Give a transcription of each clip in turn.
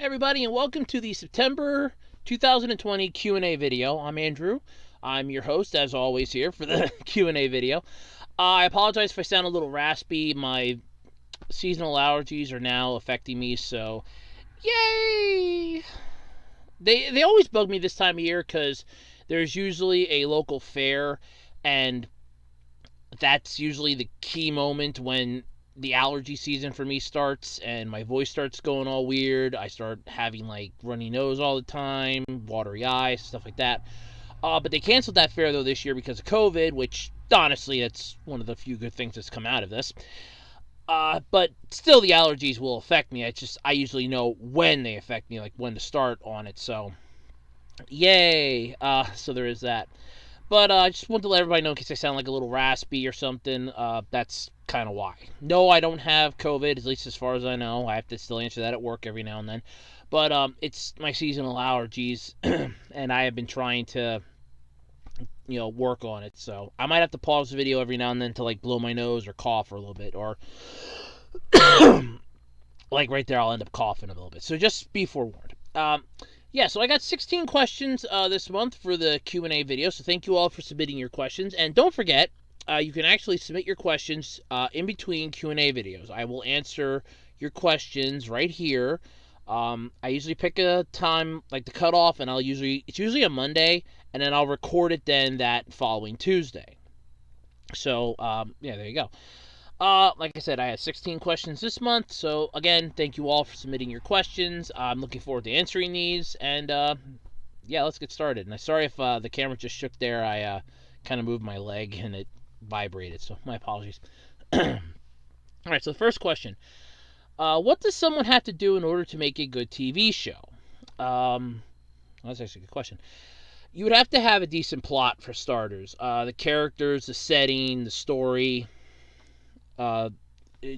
Hey everybody, and welcome to the September 2020 Q&A video. I'm Andrew. I'm your host, as always, here for the Q&A video. I apologize if I sound a little raspy. My seasonal allergies are now affecting me, so yay! They always bug me this time of year because there's usually a local fair, and that's usually the key moment when the allergy season for me starts and my voice starts going all weird. I start having like runny nose all the time, watery eyes, stuff like that. But they canceled that fair though this year because of COVID, which honestly that's one of the few good things that's come out of this. But still, the allergies will affect me. I usually know when they affect me, like when to start on it. So yay! So there is that. But I just want to let everybody know in case I sound like a little raspy or something. That's kind of why. No, I don't have COVID, at least as far as I know. I have to still answer that at work every now and then. But it's my seasonal allergies, and I have been trying to, work on it. So I might have to pause the video every now and then to like blow my nose or cough for a little bit, or like right there, I'll end up coughing a little bit. So just be forewarned. Yeah, so I got 16 questions this month for the Q&A video, so thank you all for submitting your questions. And don't forget, you can actually submit your questions in between Q&A videos. I will answer your questions right here. I usually pick a time, like the cutoff, and it's usually a Monday, and then I'll record it then that following Tuesday. So, yeah, there you go. Like I said, I had 16 questions this month, so again, thank you all for submitting your questions. I'm looking forward to answering these, and yeah, let's get started. And I'm sorry if the camera just shook there. I kind of moved my leg and it vibrated, so my apologies. All right, so the first question. What does someone have to do in order to make a good TV show? That's actually a good question. You would have to have a decent plot for starters. The characters, the setting, the story,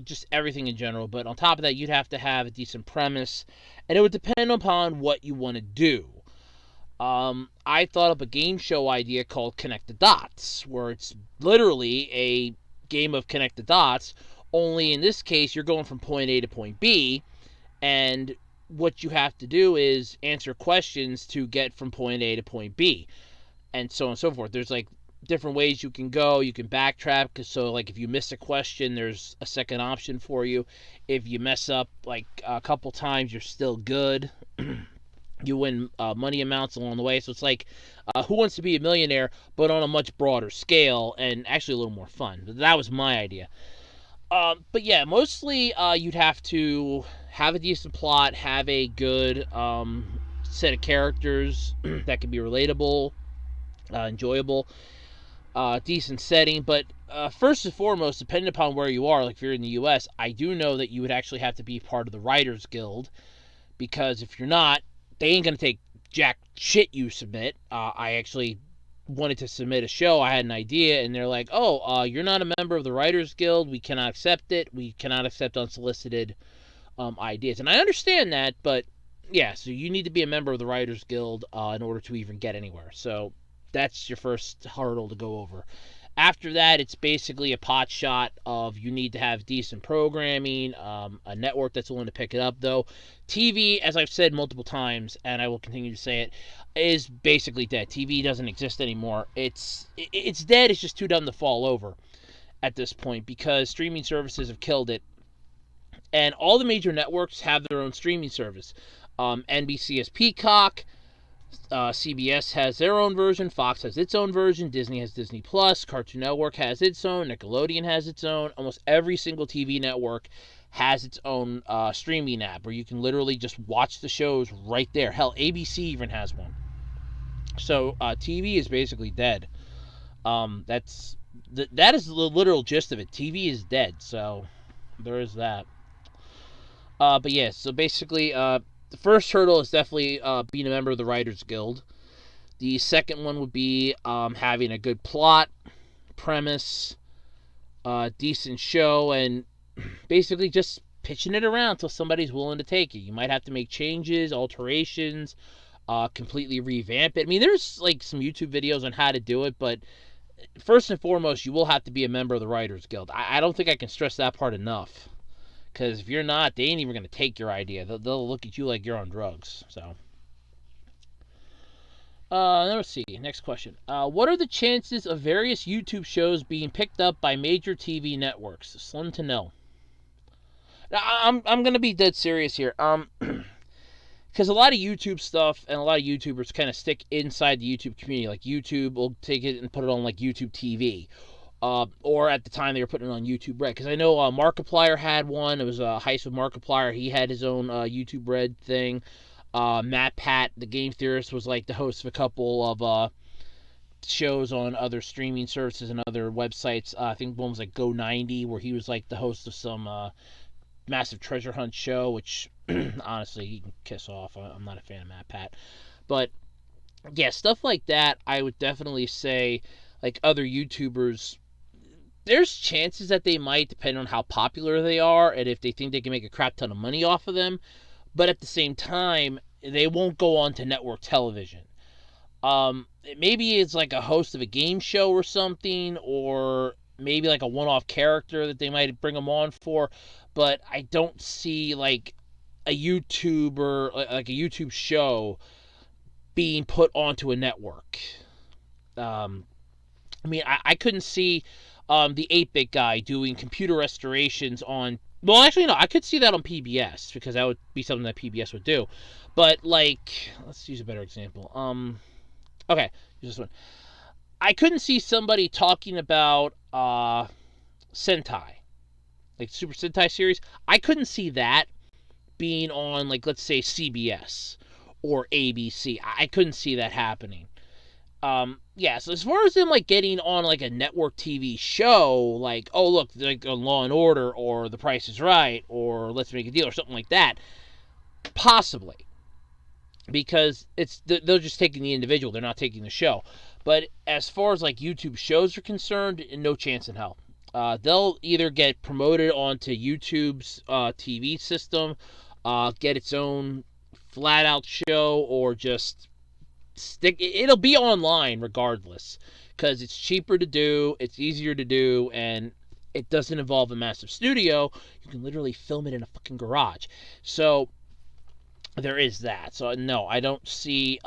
just everything in general. But on top of that, you'd have to have a decent premise, and it would depend upon what you want to do. I thought up a game show idea called Connect the Dots, where it's literally a game of Connect the Dots, only in this case, you're going from point A to point B, and what you have to do is answer questions to get from point A to point B, and so on and so forth. There's like different ways you can go. You can backtrack, so like if you miss a question, there's a second option for you. If you mess up like a couple times, you're still good. You win money amounts along the way. So it's like Who Wants to Be a Millionaire, but on a much broader scale and actually a little more fun. That was my idea. But yeah, mostly you'd have to have a decent plot, have a good set of characters that can be relatable, enjoyable, decent setting. But first and foremost, depending upon where you are, like if you're in the U.S., I do know that you would actually have to be part of the Writers Guild, because if you're not, they ain't going to take jack shit you submit. I actually wanted to submit a show. I had an idea, and they're like, oh, you're not a member of the Writers Guild. We cannot accept it. We cannot accept unsolicited ideas. And I understand that, but yeah, so you need to be a member of the Writers Guild in order to even get anywhere. So that's your first hurdle to go over. After that, it's basically a pot shot of you need to have decent programming, a network that's willing to pick it up, though. TV, as I've said multiple times, and I will continue to say it, is basically dead. TV doesn't exist anymore. It's dead. It's just too dumb to fall over at this point because streaming services have killed it. And all the major networks have their own streaming service. NBC has Peacock. CBS has their own version, Fox has its own version, Disney has Disney Plus, Cartoon Network has its own, Nickelodeon has its own. Almost every single TV network has its own streaming app where you can literally just watch the shows right there. Hell, ABC even has one. So TV is basically dead. That is the literal gist of it. TV is dead. So there is that. But yeah, so basically, the first hurdle is definitely being a member of the Writers Guild. The second one would be having a good plot, premise, decent show, and basically just pitching it around until somebody's willing to take it. You might have to make changes, alterations, completely revamp it. I mean, there's like some YouTube videos on how to do it, but first and foremost, you will have to be a member of the Writers Guild. I don't think I can stress that part enough, Because if you're not, they ain't even going to take your idea. They'll look at you like you're on drugs. So, let's see. Next question. What are the chances of various YouTube shows being picked up by major TV networks? Slim to nil. Now, I'm going to be dead serious here. Because a lot of YouTube stuff and a lot of YouTubers kind of stick inside the YouTube community. Like YouTube will take it and put it on like YouTube TV. Or at the time they were putting it on YouTube Red. Because I know Markiplier had one. It was a Heist with Markiplier. He had his own YouTube Red thing. Matt Pat, the game theorist, was like the host of a couple of shows on other streaming services and other websites. I think one was like Go90, where he was like the host of some massive treasure hunt show, which honestly, he can kiss off. I'm not a fan of Matt Pat. But yeah, stuff like that, I would definitely say, like other YouTubers, there's chances that they might, depending on how popular they are and if they think they can make a crap ton of money off of them. But at the same time, they won't go on to network television. Maybe it's like a host of a game show or something, or maybe like a one-off character that they might bring them on for. But I don't see like a YouTuber, like a YouTube show, being put onto a network. I couldn't see the 8-Bit guy doing computer restorations on. Well, actually, no, I could see that on PBS because that would be something that PBS would do. But like, let's use a better example. Okay, use this one. I couldn't see somebody talking about Sentai, like Super Sentai series. I couldn't see that being on, like, let's say CBS or ABC. I couldn't see that happening. Yeah, so as far as them like getting on like a network TV show, like, oh look, like on Law and Order or The Price is Right or Let's Make a Deal or something like that, possibly, because they're just taking the individual, they're not taking the show. But as far as like YouTube shows are concerned, no chance in hell. They'll either get promoted onto YouTube's TV system, get its own flat out show, or just it'll be online regardless, because it's cheaper to do, it's easier to do, and it doesn't involve a massive studio. You can literally film it in a fucking garage. So there is that. So no, I don't see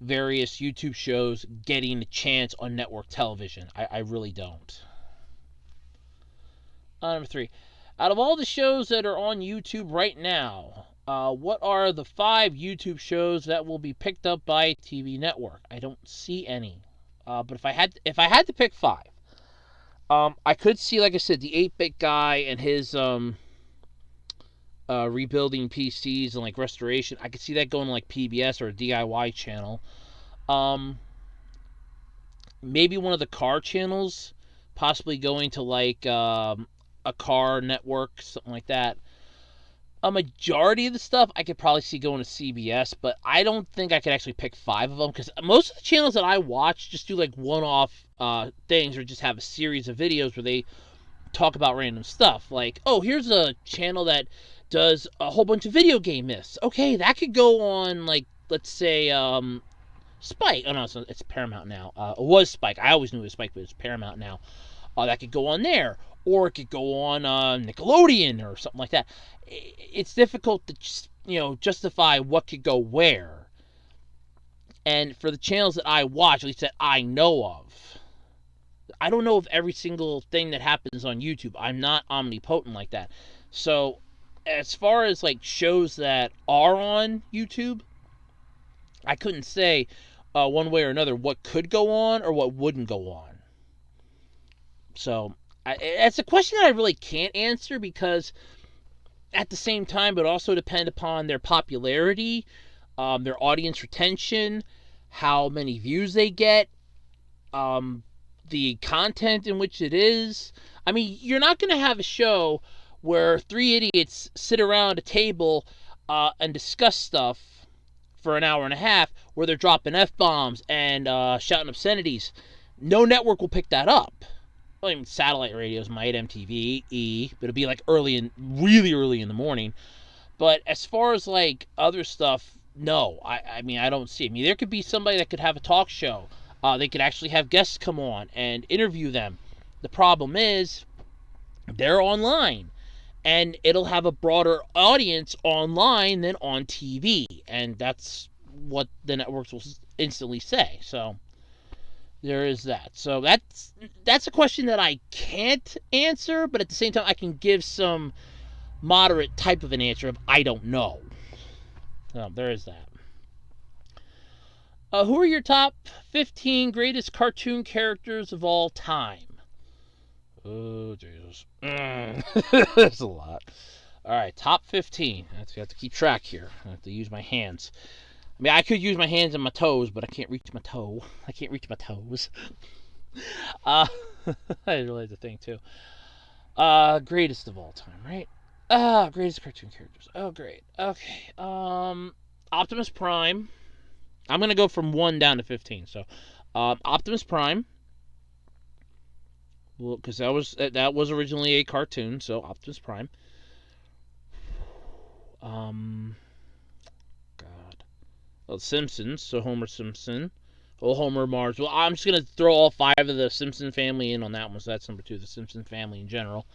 various YouTube shows getting a chance on network television. I really don't. Number 3. Out of all the shows that are on YouTube right now, what are the 5 YouTube shows that will be picked up by a TV network? I don't see any. But if I had to pick 5, I could see, like I said, the 8-Bit guy and his rebuilding PCs and like restoration. I could see that going to like PBS or a DIY channel. Maybe one of the car channels, possibly going to like a car network, something like that. A majority of the stuff I could probably see going to CBS, but I don't think I could actually pick 5 of them, because most of the channels that I watch just do like one-off things, or just have a series of videos where they talk about random stuff. Like, oh, here's a channel that does a whole bunch of video game myths. Okay, that could go on, like, let's say, Spike. Oh, no, it's Paramount now. It was Spike. I always knew it was Spike, but it's Paramount now. That could go on there. Or it could go on Nickelodeon or something like that. It's difficult to, justify what could go where. And for the channels that I watch, at least that I know of, I don't know of every single thing that happens on YouTube. I'm not omnipotent like that. So, as far as like shows that are on YouTube, I couldn't say one way or another what could go on or what wouldn't go on. So, it's a question that I really can't answer, because at the same time, it also depend upon their popularity, their audience retention, how many views they get, the content in which it is. I mean, you're not going to have a show where 3 idiots sit around a table and discuss stuff for an hour and a half where they're dropping F-bombs and shouting obscenities. No network will pick that up. Well, I mean, satellite radios might, MTV, E, but it'll be like really early in the morning. But as far as like other stuff, no, I mean, I don't see. I mean, there could be somebody that could have a talk show. They could actually have guests come on and interview them. The problem is, they're online, and it'll have a broader audience online than on TV, and that's what the networks will instantly say. So there is that. So that's a question that I can't answer, but at the same time I can give some moderate type of an answer of I don't know. So there is that. Who are your top 15 greatest cartoon characters of all time? Oh, Jesus. That's a lot. All right, top 15. I have to keep track here. I have to use my hands. I mean, I could use my hands and my toes, but I can't reach my toe. I can't reach my toes. I realized the thing, too. Greatest of all time, right? Greatest cartoon characters. Oh, great. Okay. Optimus Prime. I'm going to go from 1 down to 15. So, Optimus Prime. Well, because that was originally a cartoon, so Optimus Prime. God. Well, Simpsons, so Homer Simpson. Oh, Homer Mars. Well, I'm just going to throw all 5 of the Simpson family in on that one, so that's number 2, the Simpson family in general.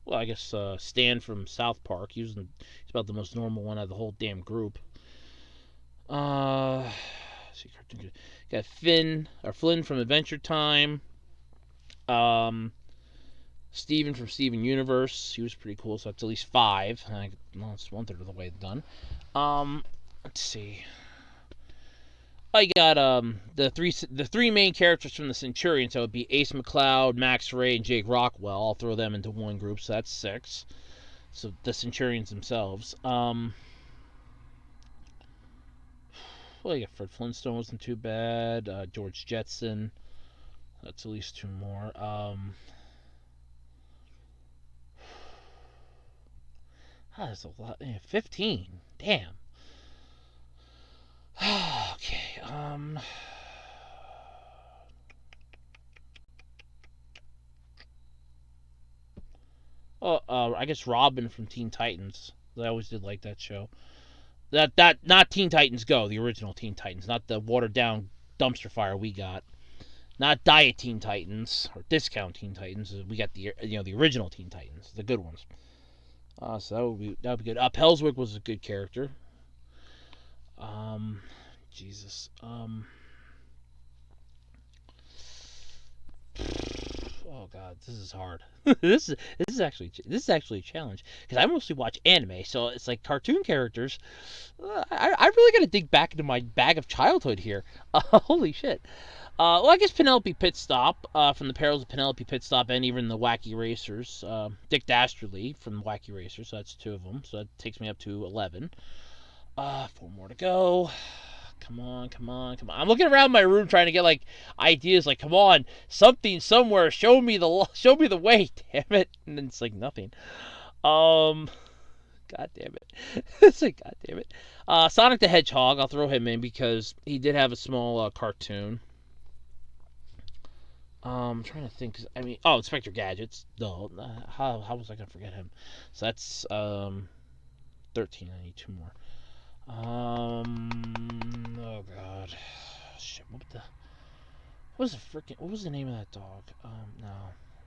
Well, I guess Stan from South Park. He's about the most normal one out of the whole damn group. Got Flynn from Adventure Time. Steven from Steven Universe. He was pretty cool, so that's at least 5. Well, it's 1/3 of the way done. Let's see. I got the three main characters from the Centurion, so it would be Ace McCloud, Max Ray, and Jake Rockwell. I'll throw them into one group, so that's 6. So the Centurions themselves. Well, you got Fred Flintstone wasn't too bad. George Jetson. That's at least 2 more. That's a lot. 15. Damn. Okay. I guess Robin from Teen Titans. I always did like that show. That not Teen Titans Go, the original Teen Titans, not the watered down dumpster fire we got. Not Diet Teen Titans or Discount Teen Titans. We got the original Teen Titans, the good ones. So that would be good. Pelswick was a good character. Jesus. Oh God, this is hard. this is actually a challenge because I mostly watch anime, so it's like cartoon characters. I really got to dig back into my bag of childhood here. Holy shit. Well, I guess Penelope Pitstop from the Perils of Penelope Pitstop, and even the Wacky Racers. Dick Dastardly from the Wacky Racers, so that's 2 of them. So that takes me up to 11. 4 more to go. Come on. I'm looking around my room trying to get like ideas. Like, come on, something somewhere. Show me the way. Damn it! And then it's like nothing. God damn it. It's like God damn it. Sonic the Hedgehog. I'll throw him in because he did have a small cartoon. I'm trying to think. I mean, Inspector Gadgets. No, how was I gonna forget him? So that's 13. I need 2 more. Oh God, shit. What was the name of that dog? No,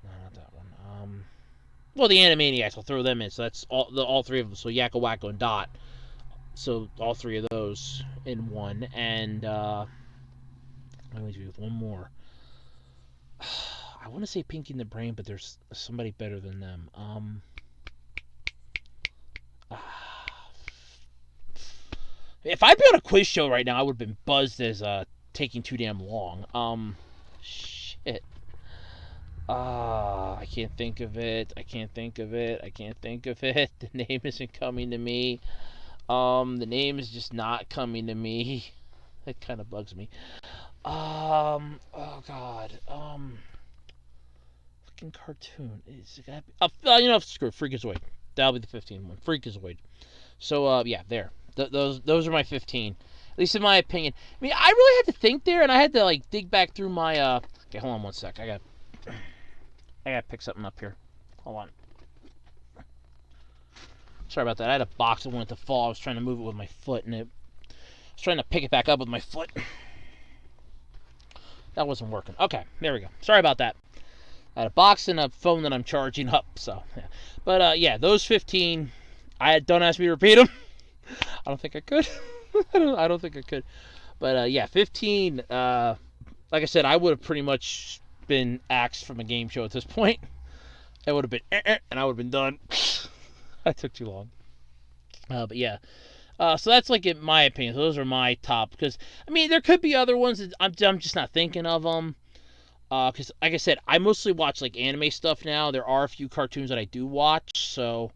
not that one. Well, the Animaniacs. I'll throw them in. So that's all 3 of them. So Yakko, Wacko, and Dot. So all 3 of those in one, and I'm going to do 1 more. I want to say Pinky and the Brain, but there's somebody better than them. If I'd been on a quiz show right now, I would have been buzzed as taking too damn long. Shit. I can't think of it. The name isn't coming to me. The name is just not coming to me. That kind of bugs me. Oh God. Fucking cartoon. Is it screw it. Freakazoid. That'll be the 15th one. Freakazoid. So yeah, there. Those are my 15. At least in my opinion. I mean, I really had to think there, and I had to like dig back through my. Okay, hold on 1 sec. I gotta pick something up here. Hold on. Sorry about that. I had a box that wanted to fall. I was trying to move it with my foot, and I was trying to pick it back up with my foot. That wasn't working. Okay, there we go. Sorry about that. I had a box and a phone that I'm charging up, so yeah. But yeah, those 15. Don't ask me to repeat them. I don't think I could. I don't think I could. But yeah, 15. Like I said, I would have pretty much been axed from a game show at this point. It would have been, and I would have been done. That took too long. But yeah. So that's like in my opinion. So those are my top. Because I mean, there could be other ones that I'm just not thinking of them. Because like I said, I mostly watch like anime stuff now. There are a few cartoons that I do watch, so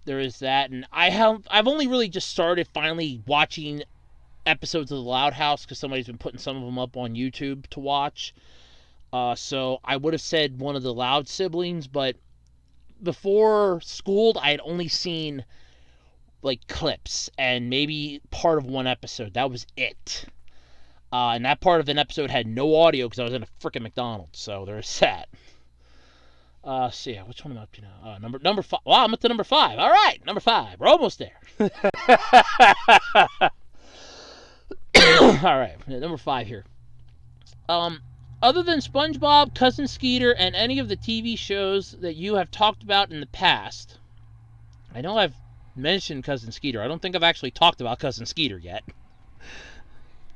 there is that. And I've only really just started finally watching episodes of The Loud House because somebody's been putting some of them up on YouTube to watch. So I would have said one of the Loud siblings, but before Schooled, I had only seen like clips and maybe part of one episode. That was it. And that part of an episode had no audio because I was in a freaking McDonald's. So there's that. So yeah, which one am I up to now? Number 5. Wow, I'm up to number 5. All right, number 5. We're almost there. All right, number 5 here. Other than SpongeBob, Cousin Skeeter, and any of the TV shows that you have talked about in the past, I know I've mentioned Cousin Skeeter. I don't think I've actually talked about Cousin Skeeter yet.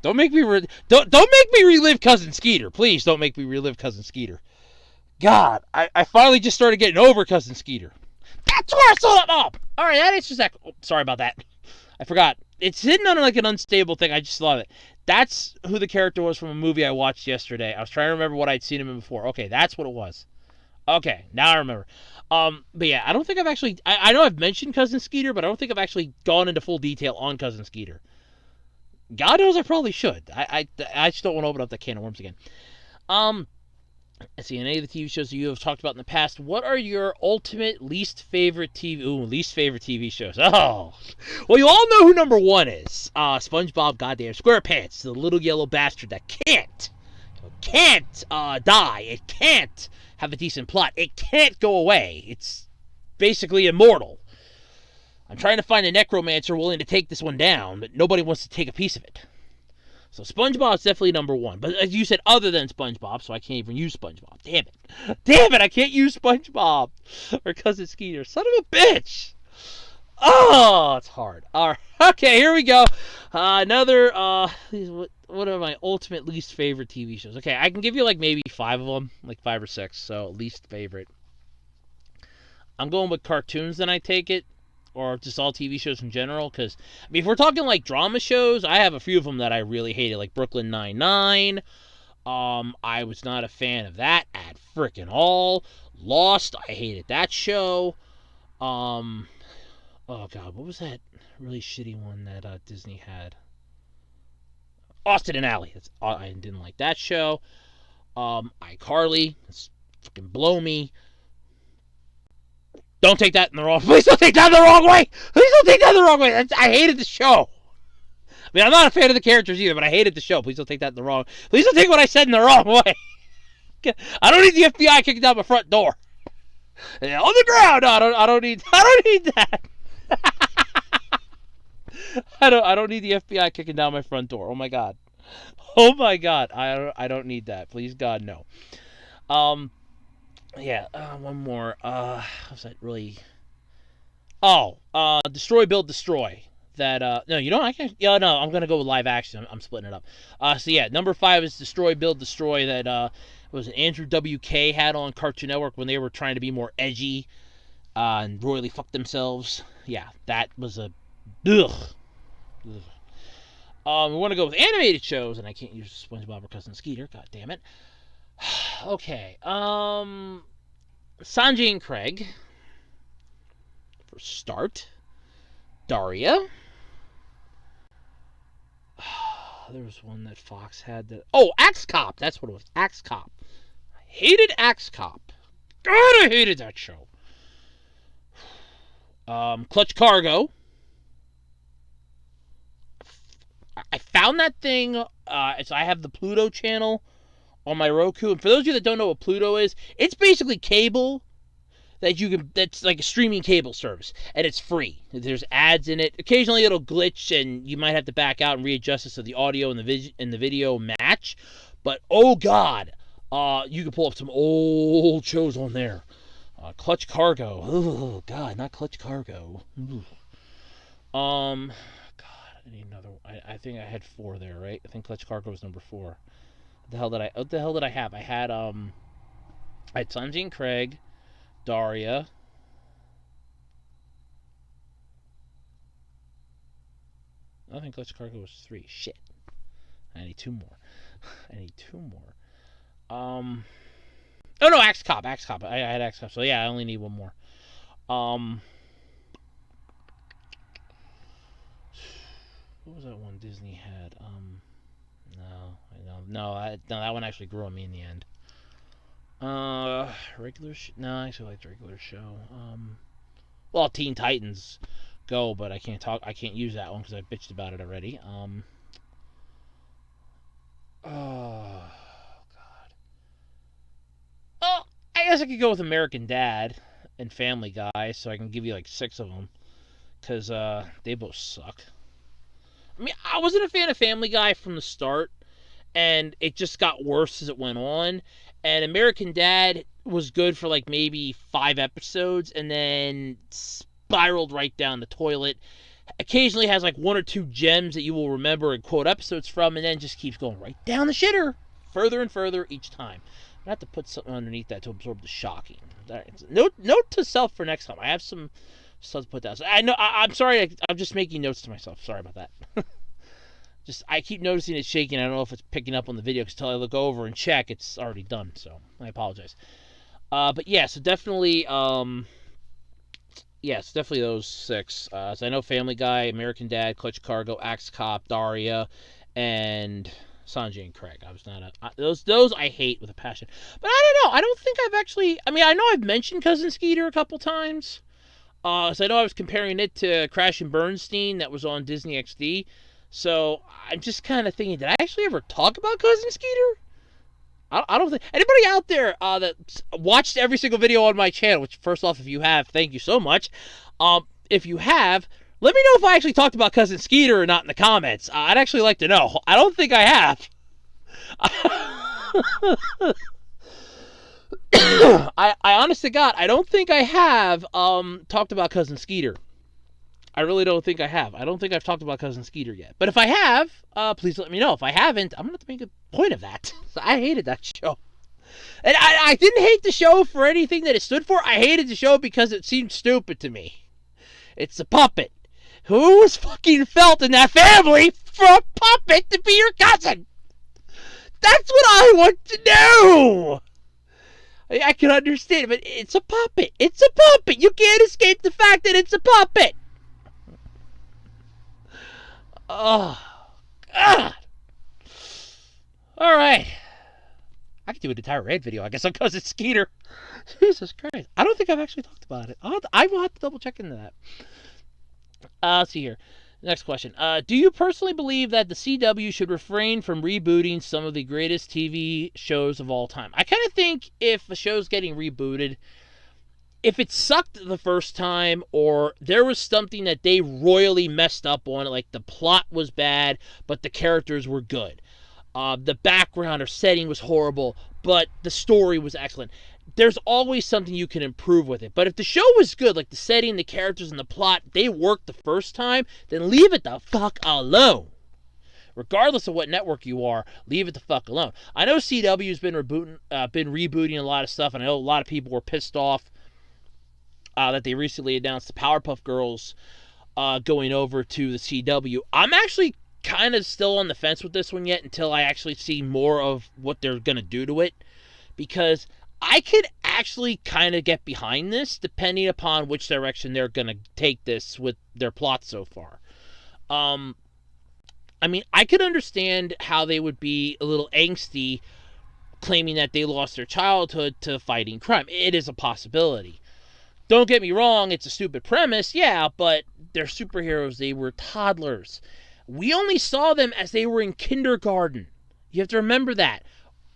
Don't make me don't make me relive Cousin Skeeter. Please don't make me relive Cousin Skeeter. God, I finally just started getting over Cousin Skeeter. That's where I saw that up. All right, that answers that. Oh, sorry about that. I forgot. It's hidden on like an unstable thing. I just love it. That's who the character was from a movie I watched yesterday. I was trying to remember what I'd seen him in before. Okay, that's what it was. Okay, now I remember. But yeah, I don't think I've actually. I know I've mentioned Cousin Skeeter, but I don't think I've actually gone into full detail on Cousin Skeeter. God knows I probably should. I just don't want to open up that can of worms again. Let's see, in any of the TV shows that you have talked about in the past, what are your ultimate least favorite TV shows? Oh, well, you all know who number 1 is. SpongeBob Goddamn SquarePants, the little yellow bastard that can't die. It can't have a decent plot. It can't go away. It's basically immortal. I'm trying to find a necromancer willing to take this one down, but nobody wants to take a piece of it. So SpongeBob's definitely number 1. But as you said, other than SpongeBob, so I can't even use SpongeBob. Damn it. Damn it, I can't use SpongeBob. Or Cousin Skeeter. Son of a bitch. Oh, it's hard. All right. Okay, here we go. Another, what are my ultimate least favorite TV shows? Okay, I can give you like maybe 5 of them. Like 5 or 6. So least favorite. I'm going with cartoons, then I take it. Or just all TV shows in general, because, I mean, if we're talking, like, drama shows, I have a few of them that I really hated, like Brooklyn Nine-Nine. I was not a fan of that at frickin' all. Lost, I hated that show. Oh, God, what was that really shitty one that Disney had? Austin and Ally. I didn't like that show. iCarly, it's frickin' blow me. Don't take that in the wrong way. Please don't take that in the wrong way. Please don't take that in the wrong way. I hated the show. I mean, I'm not a fan of the characters either, but I hated the show. Please don't take that in the wrong. Please don't take what I said in the wrong way. I don't need the FBI kicking down my front door. On the ground. No, I don't need that. I don't need the FBI kicking down my front door. Oh my God. Oh my God. I don't need that. Please God, no. Yeah, one more. Was that really? Oh, Destroy, Build, Destroy. That, no, you know, I can, yeah, no, I'm gonna go with live action. I'm splitting it up. So yeah, number 5 is Destroy, Build, Destroy. That, was Andrew WK had on Cartoon Network when they were trying to be more edgy, and royally fuck themselves. Yeah, that was a, ugh. We want to go with animated shows, and I can't use SpongeBob or Cousin Skeeter. God damn it. Okay, Sanjay and Craig, for start. Daria. There was one that Fox had that. Oh, Axe Cop. That's what it was. Axe Cop. I hated Axe Cop. God, I hated that show. Clutch Cargo. I found that thing. So I have the Pluto channel on my Roku. And for those of you that don't know what Pluto is, it's basically cable that you can, that's like a streaming cable service, and it's free. There's ads in it. Occasionally it'll glitch and you might have to back out and readjust it so the audio and the video match, But oh god, you can pull up some old shows on there. Clutch Cargo. Oh god, not Clutch Cargo. God, I need another one. I think I had 4 there, right? I think Clutch Cargo was number 4. What the hell did I have? I had Sanji and Craig, Daria. I think Clutch Cargo was 3. Shit. I need 2 more. Oh no, Axe Cop. I had Axe Cop. So yeah, I only need 1 more. What was that one Disney had? No, that one actually grew on me in the end. Regular no, I actually liked regular show. Well, Teen Titans Go, but I can't use that one because I bitched about it already. Oh god. Oh, I guess I could go with American Dad and Family Guy, so I can give you like 6 of them, because they both suck. I mean, I wasn't a fan of Family Guy from the start, and it just got worse as it went on. And American Dad was good for like maybe 5 episodes, and then spiraled right down the toilet. Occasionally has like 1 or 2 gems that you will remember and quote episodes from, and then just keeps going right down the shitter, further and further each time. I have to put something underneath that to absorb the shocking. Note to self for next time. I have some stuff to put down. So I'm sorry. I'm just making notes to myself. Sorry about that. I keep noticing it shaking. I don't know if it's picking up on the video, because until I look over and check, it's already done. So I apologize. But yeah, so definitely, definitely those 6. So I know Family Guy, American Dad, Clutch Cargo, Axe Cop, Daria, and Sanjay and Craig. I was not those I hate with a passion. But I don't know. I don't think I've actually. I mean, I know I've mentioned Cousin Skeeter a couple times. So I know I was comparing it to Crash and Bernstein that was on Disney XD. So I'm just kind of thinking, did I actually ever talk about Cousin Skeeter? I don't think anybody out there that watched every single video on my channel. Which, first off, if you have, thank you so much. If you have, let me know if I actually talked about Cousin Skeeter or not in the comments. I'd actually like to know. I don't think I have. I honest to God, I don't think I have talked about Cousin Skeeter. I really don't think I have. I don't think I've talked about Cousin Skeeter yet. But if I have, please let me know. If I haven't, I'm going to have to make a point of that. I hated that show. And I didn't hate the show for anything that it stood for. I hated the show because it seemed stupid to me. It's a puppet. Who was fucking felt in that family for a puppet to be your cousin? That's what I want to know. I can understand, but it's a puppet. It's a puppet. You can't escape the fact that it's a puppet. Oh, God. All right. I could do an entire rant video, I guess, on Cousin Skeeter. Jesus Christ. I don't think I've actually talked about it. I will have to double check into that. Let's see here. Next question. Do you personally believe that the CW should refrain from rebooting some of the greatest TV shows of all time? I kind of think if a show's getting rebooted, if it sucked the first time, or there was something that they royally messed up on, like the plot was bad, but the characters were good. The background or setting was horrible, but the story was excellent. There's always something you can improve with it. But if the show was good, like the setting, the characters, and the plot, they worked the first time, then leave it the fuck alone. Regardless of what network you are, leave it the fuck alone. I know CW's been rebooting a lot of stuff, and I know a lot of people were pissed off that they recently announced the Powerpuff Girls going over to the CW. I'm actually kind of still on the fence with this one yet until I actually see more of what they're going to do to it, because I could actually kind of get behind this depending upon which direction they're going to take this with their plot so far. I mean, I could understand how they would be a little angsty claiming that they lost their childhood to fighting crime. It is a possibility. Don't get me wrong, it's a stupid premise, yeah, but they're superheroes. They were toddlers. We only saw them as they were in kindergarten. You have to remember that.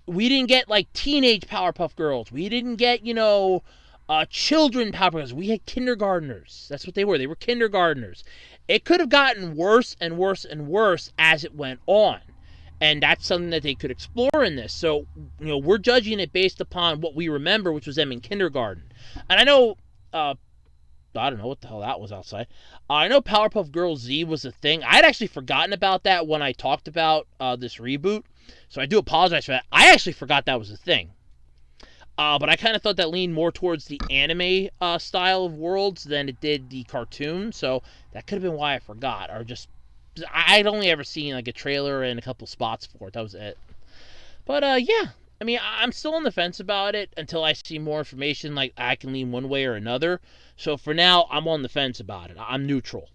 We didn't get, like, teenage Powerpuff Girls. We didn't get, children Powerpuff Girls. We had kindergartners. That's what they were. They were kindergartners. It could have gotten worse and worse and worse as it went on. And that's something that they could explore in this. So, we're judging it based upon what we remember, which was them in kindergarten. And I know, I don't know what the hell that was outside. I know Powerpuff Girls Z was a thing. I had actually forgotten about that when I talked about this reboot. So I do apologize for that. I actually forgot that was a thing. But I kind of thought that leaned more towards the anime style of worlds than it did the cartoon. So that could have been why I forgot. Or just, I'd only ever seen like a trailer and a couple spots for it. That was it. But yeah. I mean, I'm still on the fence about it until I see more information. Like, I can lean one way or another. So for now, I'm on the fence about it. I'm neutral.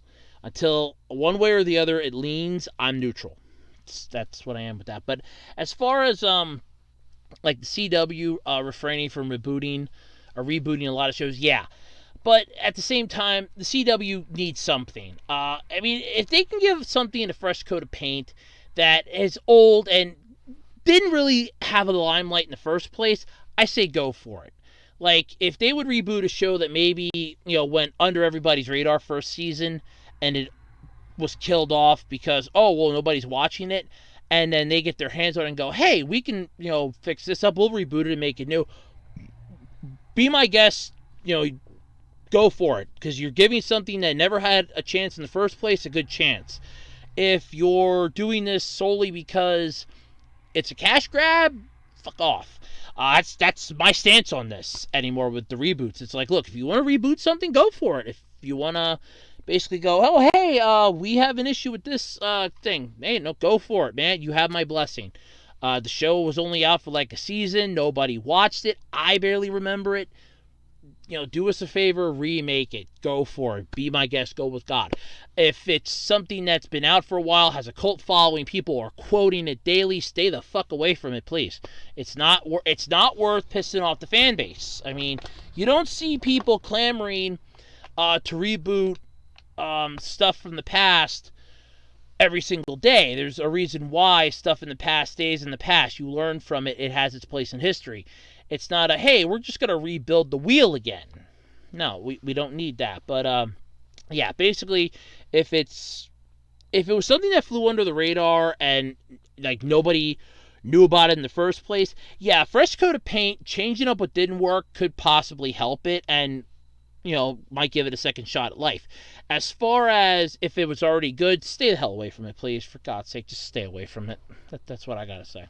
Until one way or the other it leans, I'm neutral. That's what I am with that. But as far as like the CW refraining from rebooting or rebooting a lot of shows, yeah. But at the same time, the CW needs something. I mean, if they can give something a fresh coat of paint that is old and didn't really have a limelight in the first place, I say go for it. Like, if they would reboot a show that maybe, went under everybody's radar first season and it was killed off because, oh, well, nobody's watching it, and then they get their hands on it and go, hey, we can, fix this up, we'll reboot it and make it new. Be my guest, go for it, because you're giving something that never had a chance in the first place a good chance. If you're doing this solely because it's a cash grab, fuck off. That's my stance on this anymore with the reboots. It's like, look, if you want to reboot something, go for it. If you want to basically go, oh, hey, we have an issue with this thing. Hey, no, go for it, man. You have my blessing. The show was only out for like a season. Nobody watched it. I barely remember it. Do us a favor, remake it. Go for it. Be my guest. Go with God. If it's something that's been out for a while, has a cult following, people are quoting it daily, stay the fuck away from it, please. It's not worth pissing off the fan base. I mean, you don't see people clamoring to reboot stuff from the past every single day. There's a reason why stuff in the past stays in the past. You learn from it. It has its place in history. It's not a, hey, we're just going to rebuild the wheel again. No, we don't need that. But, yeah, basically, if it was something that flew under the radar and, like, nobody knew about it in the first place, yeah, fresh coat of paint, changing up what didn't work could possibly help it and, might give it a second shot at life. As far as if it was already good, stay the hell away from it, please. For God's sake, just stay away from it. That's what I got to say.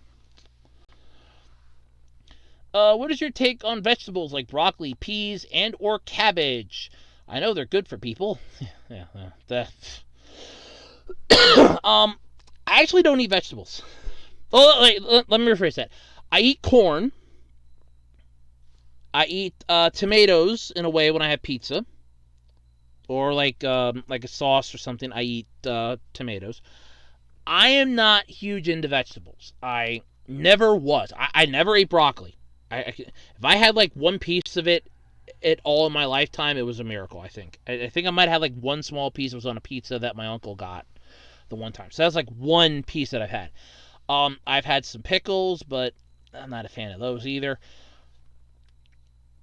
What is your take on vegetables like broccoli, peas, and or cabbage? I know they're good for people. I actually don't eat vegetables. Oh, let me rephrase that. I eat corn. I eat tomatoes in a way when I have pizza, or like a sauce or something. I eat tomatoes. I am not huge into vegetables. I never was. I never ate broccoli. If I had like one piece of it at all in my lifetime, it was a miracle, I think. I think I might have had like one small piece that was on a pizza that my uncle got the one time. So that's like one piece that I've had. I've had some pickles, but I'm not a fan of those either.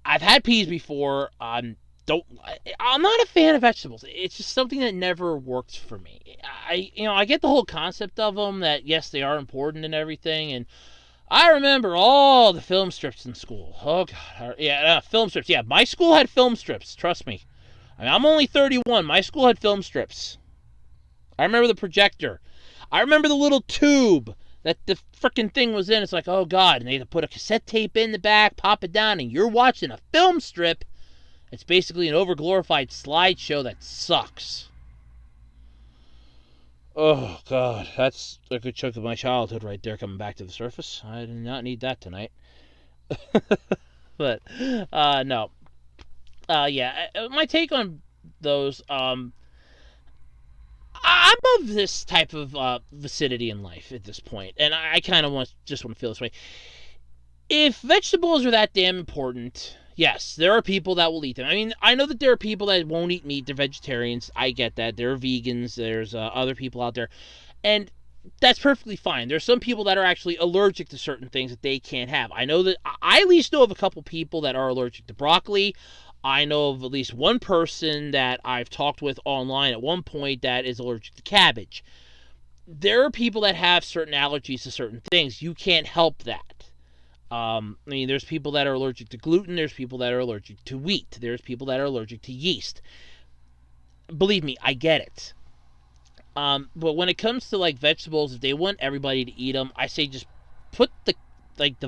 I've had peas before. I'm not a fan of vegetables. It's just something that never worked for me. I get the whole concept of them, that yes, they are important and everything, and I remember all the film strips in school. Oh, God. Yeah, film strips. Yeah, my school had film strips. Trust me. I mean, I'm only 31. My school had film strips. I remember the projector. I remember the little tube that the frickin' thing was in. It's like, oh, God. And they had to put a cassette tape in the back, pop it down, and you're watching a film strip. It's basically an overglorified slideshow that sucks. Oh, God, that's a good chunk of my childhood right there coming back to the surface. I did not need that tonight. But, no. Yeah, my take on those, I'm of this type of vicinity in life at this point, and I kind of just want to feel this way. If vegetables are that damn important, yes, there are people that will eat them. I mean, I know that there are people that won't eat meat. They're vegetarians. I get that. There are vegans. There's other people out there. And that's perfectly fine. There's some people that are actually allergic to certain things that they can't have. I know that I at least know of a couple people that are allergic to broccoli. I know of at least one person that I've talked with online at one point that is allergic to cabbage. there are people that have certain allergies to certain things. You can't help that. I mean, there's people that are allergic to gluten. There's people that are allergic to wheat. There's people that are allergic to yeast. Believe me, I get it. But when it comes to like vegetables, if they want everybody to eat them, I say just put the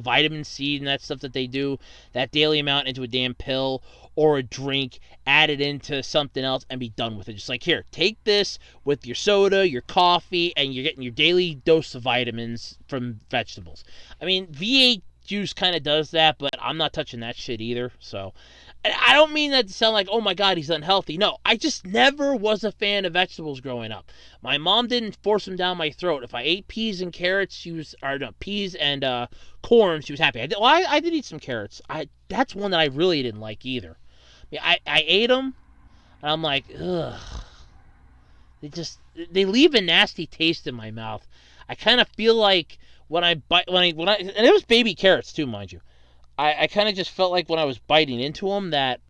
vitamin C and that stuff that they do, that daily amount, into a damn pill or a drink, add it into something else, and be done with it. Just like, here, take this with your soda, your coffee, and you're getting your daily dose of vitamins from vegetables. I mean, V8 juice kind of does that, but I'm not touching that shit either. So, and I don't mean that to sound like, oh my god, he's unhealthy. No, I just never was a fan of vegetables growing up. My mom didn't force them down my throat. If I ate peas and carrots, peas and corn, she was happy. I did eat some carrots. That's one that I really didn't like either. I ate them, and I'm like, ugh. They leave a nasty taste in my mouth. I kind of feel like when I bite, and it was baby carrots too, mind you. I kind of just felt like when I was biting into them that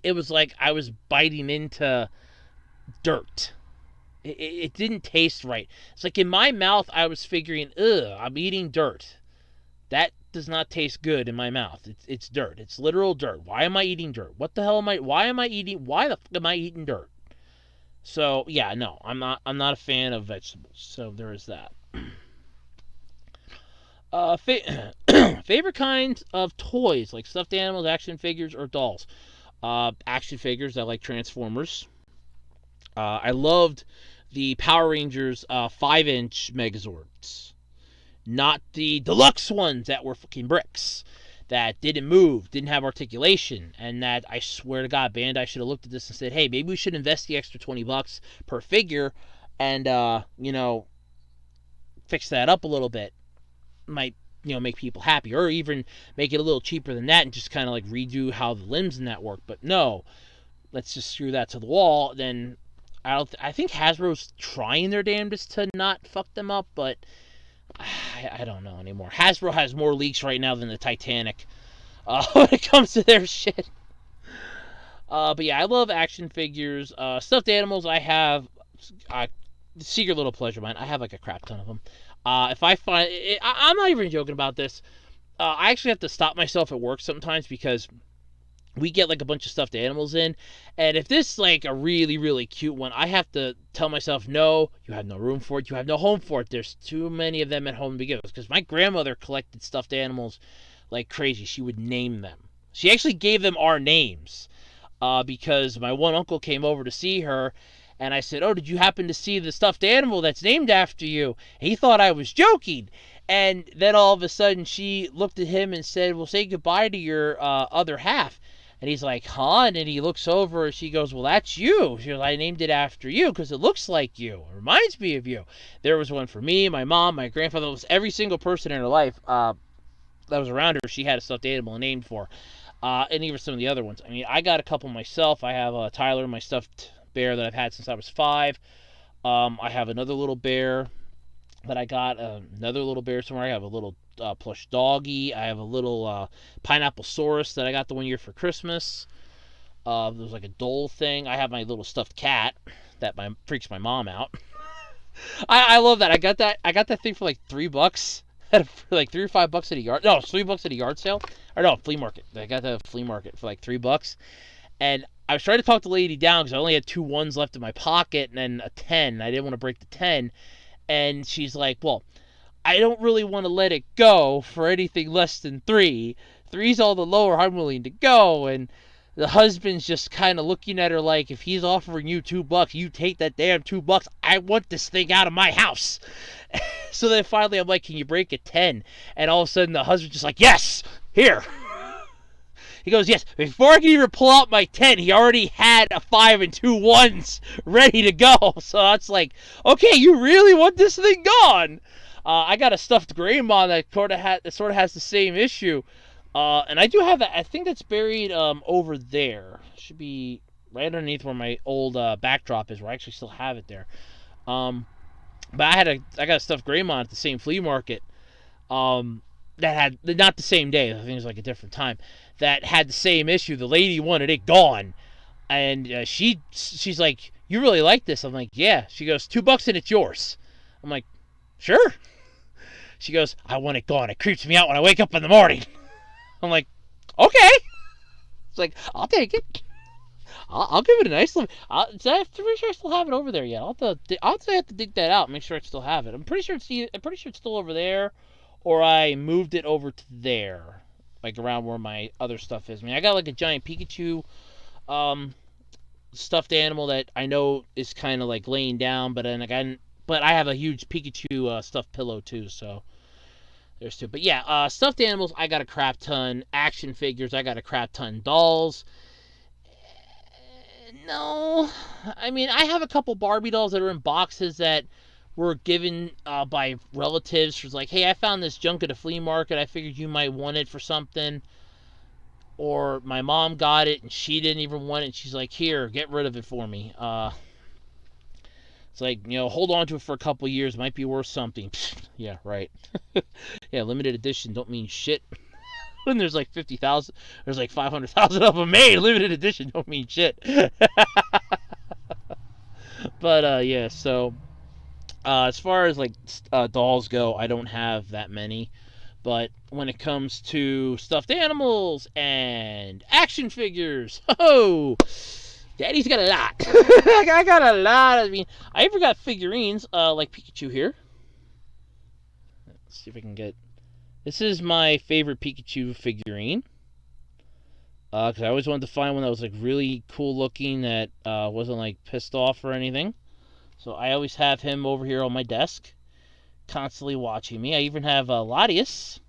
it was like I was biting into dirt. It didn't taste right. It's like in my mouth I was figuring, ugh, I'm eating dirt. That does not taste good in my mouth. It's dirt. It's literal dirt. Why am I eating dirt? What the hell am I? Why the fuck am I eating dirt? So yeah, no, I'm not a fan of vegetables. So there is that. Favorite kinds of toys, like stuffed animals, action figures, or dolls. Action figures, I like Transformers. I loved the Power Rangers 5-inch Megazords. Not the deluxe ones that were fucking bricks, that didn't move, didn't have articulation, and that, I swear to God, Bandai should have looked at this and said, hey, maybe we should invest the extra $20 per figure and, fix that up a little bit. Might, make people happy, or even make it a little cheaper than that and just kind of like redo how the limbs in that work. But no, let's just screw that to the wall. Then I think Hasbro's trying their damnedest to not fuck them up, but I don't know anymore. Hasbro has more leaks right now than the Titanic when it comes to their shit. But yeah, I love action figures. Stuffed animals, I have secret little pleasure of mine. I have like a crap ton of them. If I find, I'm not even joking about this. I actually have to stop myself at work sometimes because we get like a bunch of stuffed animals in, and if this is like a really, really cute one, I have to tell myself, no, you have no room for it, you have no home for it. There's too many of them at home to begin with. Because my grandmother collected stuffed animals like crazy. She would name them. She actually gave them our names because my one uncle came over to see her. And I said, oh, did you happen to see the stuffed animal that's named after you? And he thought I was joking. And then all of a sudden she looked at him and said, well, say goodbye to your other half. And he's like, huh? And then he looks over and she goes, well, that's you. She goes, I named it after you because it looks like you. It reminds me of you. There was one for me, my mom, my grandfather. It was every single person in her life that was around her she had a stuffed animal named for. And even some of the other ones. I mean, I got a couple myself. I have Tyler, my stuffed bear that I've had since I was 5. I have another little bear that I got, another little bear somewhere. I have a little plush doggy. I have a little pineapple saurus that I got the one year for Christmas. There was like a dole thing. I have my little stuffed cat that freaks my mom out. I love that. I got that thing for like $3 for like $3 or $5 at a yard. No, it's $3 at a yard sale. Or no, flea market. I got the flea market for like $3. And I was trying to talk the lady down because I only had 2 ones left in my pocket and then a 10. I didn't want to break the 10. And she's like, well, I don't really want to let it go for anything less than 3. 3's all the lower I'm willing to go. And the husband's just kind of looking at her like, if he's offering you $2, you take that damn $2. I want this thing out of my house. So then finally I'm like, can you break a 10? And all of a sudden the husband's just like, yes, here. He goes, yes. Before I can even pull out my 10, he already had a 5 and 2 ones ready to go. So it's like, okay, you really want this thing gone? I got a stuffed Greymon that sort of has the same issue. And I do have that. I think that's buried over there. Should be right underneath where my old backdrop is, where I actually still have it there. But I got a stuffed Greymon at the same flea market. That had, not the same day, I think it was like a different time, that had the same issue. The lady wanted it gone. And she's like, you really like this? I'm like, yeah. She goes, $2 and it's yours. I'm like, sure. She goes, I want it gone. It creeps me out when I wake up in the morning. I'm like, okay. It's like, I'll take it. I'll give it a nice look. I'm pretty sure I still have it over there yet. I'll have to dig that out and make sure I still have it. I'm pretty sure it's still over there, or I moved it over to there, like around where my other stuff is. I mean, I got like a giant Pikachu stuffed animal that I know is kind of like laying down, but I have a huge Pikachu stuffed pillow too, so there's two. But yeah, stuffed animals, I got a crap ton. Action figures, I got a crap ton. Dolls, no. I mean, I have a couple Barbie dolls that are in boxes that were given by relatives. Who's like, hey, I found this junk at a flea market. I figured you might want it for something. Or my mom got it and she didn't even want it. And she's like, here, get rid of it for me. It's like, hold on to it for a couple years. Might be worth something. Yeah, right. Yeah, limited edition don't mean shit. When there's like 50,000, there's like 500,000 of them made. Limited edition don't mean shit. But yeah, so as far as like dolls go, I don't have that many. But when it comes to stuffed animals and action figures, Daddy's got a lot. I got a lot. I mean, I even got figurines like Pikachu here. Let's see if I can get... This is my favorite Pikachu figurine. Because I always wanted to find one that was like really cool looking, that wasn't like pissed off or anything. So I always have him over here on my desk, constantly watching me. I even have Latias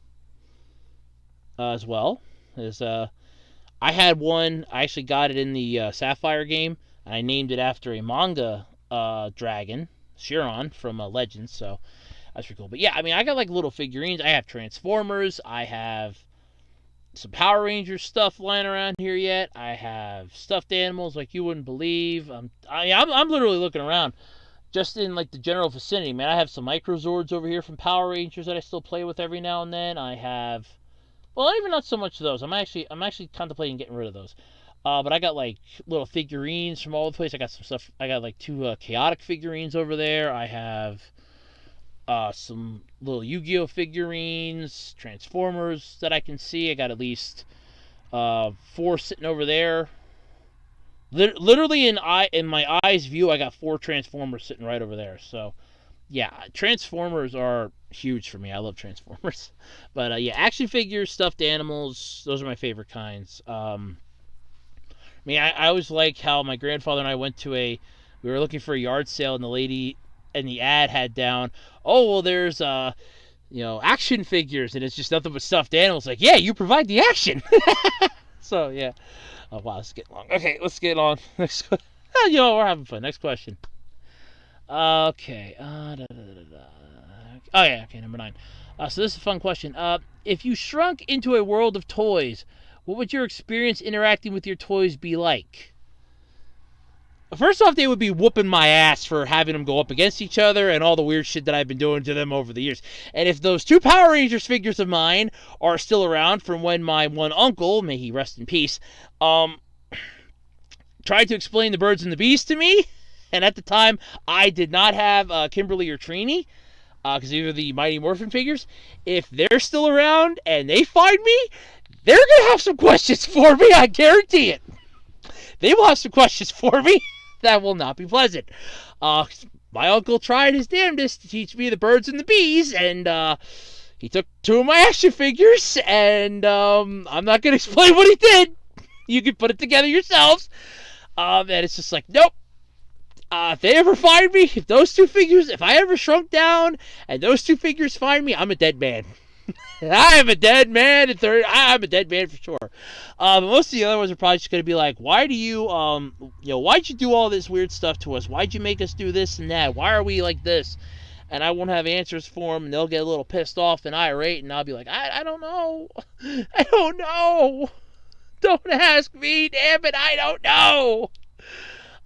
as well. I had one, I actually got it in the Sapphire game, and I named it after a manga dragon, Chiron, from Legends, so that's pretty cool. But yeah, I mean, I got like little figurines. I have Transformers, I have some Power Rangers stuff lying around here yet. I have stuffed animals like you wouldn't believe. I'm literally looking around just in like the general vicinity, man. I have some Microzords over here from Power Rangers that I still play with every now and then. I have, well, even not so much of those. I'm actually contemplating getting rid of those. But I got like little figurines from all over the place. I got some stuff. I got like two chaotic figurines over there. I have some little Yu-Gi-Oh figurines, Transformers that I can see. I got at least 4 sitting over there. Literally in my eye's view, I got 4 Transformers sitting right over there. So yeah, Transformers are huge for me. I love Transformers. But yeah, action figures, stuffed animals, those are my favorite kinds. I mean, I always like how my grandfather and I went to we were looking for a yard sale, and the lady in the ad had down, oh, well, there's action figures, and it's just nothing but stuffed animals. Like, yeah, you provide the action. So yeah. Oh wow, this is getting long. Okay, let's get on. Next. We're having fun. Next question. Okay. Oh yeah. Okay, number 9. So this is a fun question. If you shrunk into a world of toys, what would your experience interacting with your toys be like? First off, they would be whooping my ass for having them go up against each other and all the weird shit that I've been doing to them over the years. And if those 2 Power Rangers figures of mine are still around from when my one uncle, may he rest in peace, tried to explain the birds and the bees to me, and at the time I did not have Kimberly or Trini, because these are the Mighty Morphin figures. If they're still around and they find me, they're going to have some questions for me, I guarantee it. They will have some questions for me that will not be pleasant. My uncle tried his damnedest to teach me the birds and the bees, and he took 2 of my action figures, and I'm not going to explain what he did. You can put it together yourselves. And it's just like, nope. If they ever find me, if I ever shrunk down and those 2 figures find me, I'm a dead man. I am a dead man. I'm a dead man for sure. Most of the other ones are probably just going to be like, why do you, why'd you do all this weird stuff to us? Why'd you make us do this and that? Why are we like this? And I won't have answers for them, and they'll get a little pissed off and irate, and I'll be like, I don't know. I don't know. Don't ask me, damn it, I don't know.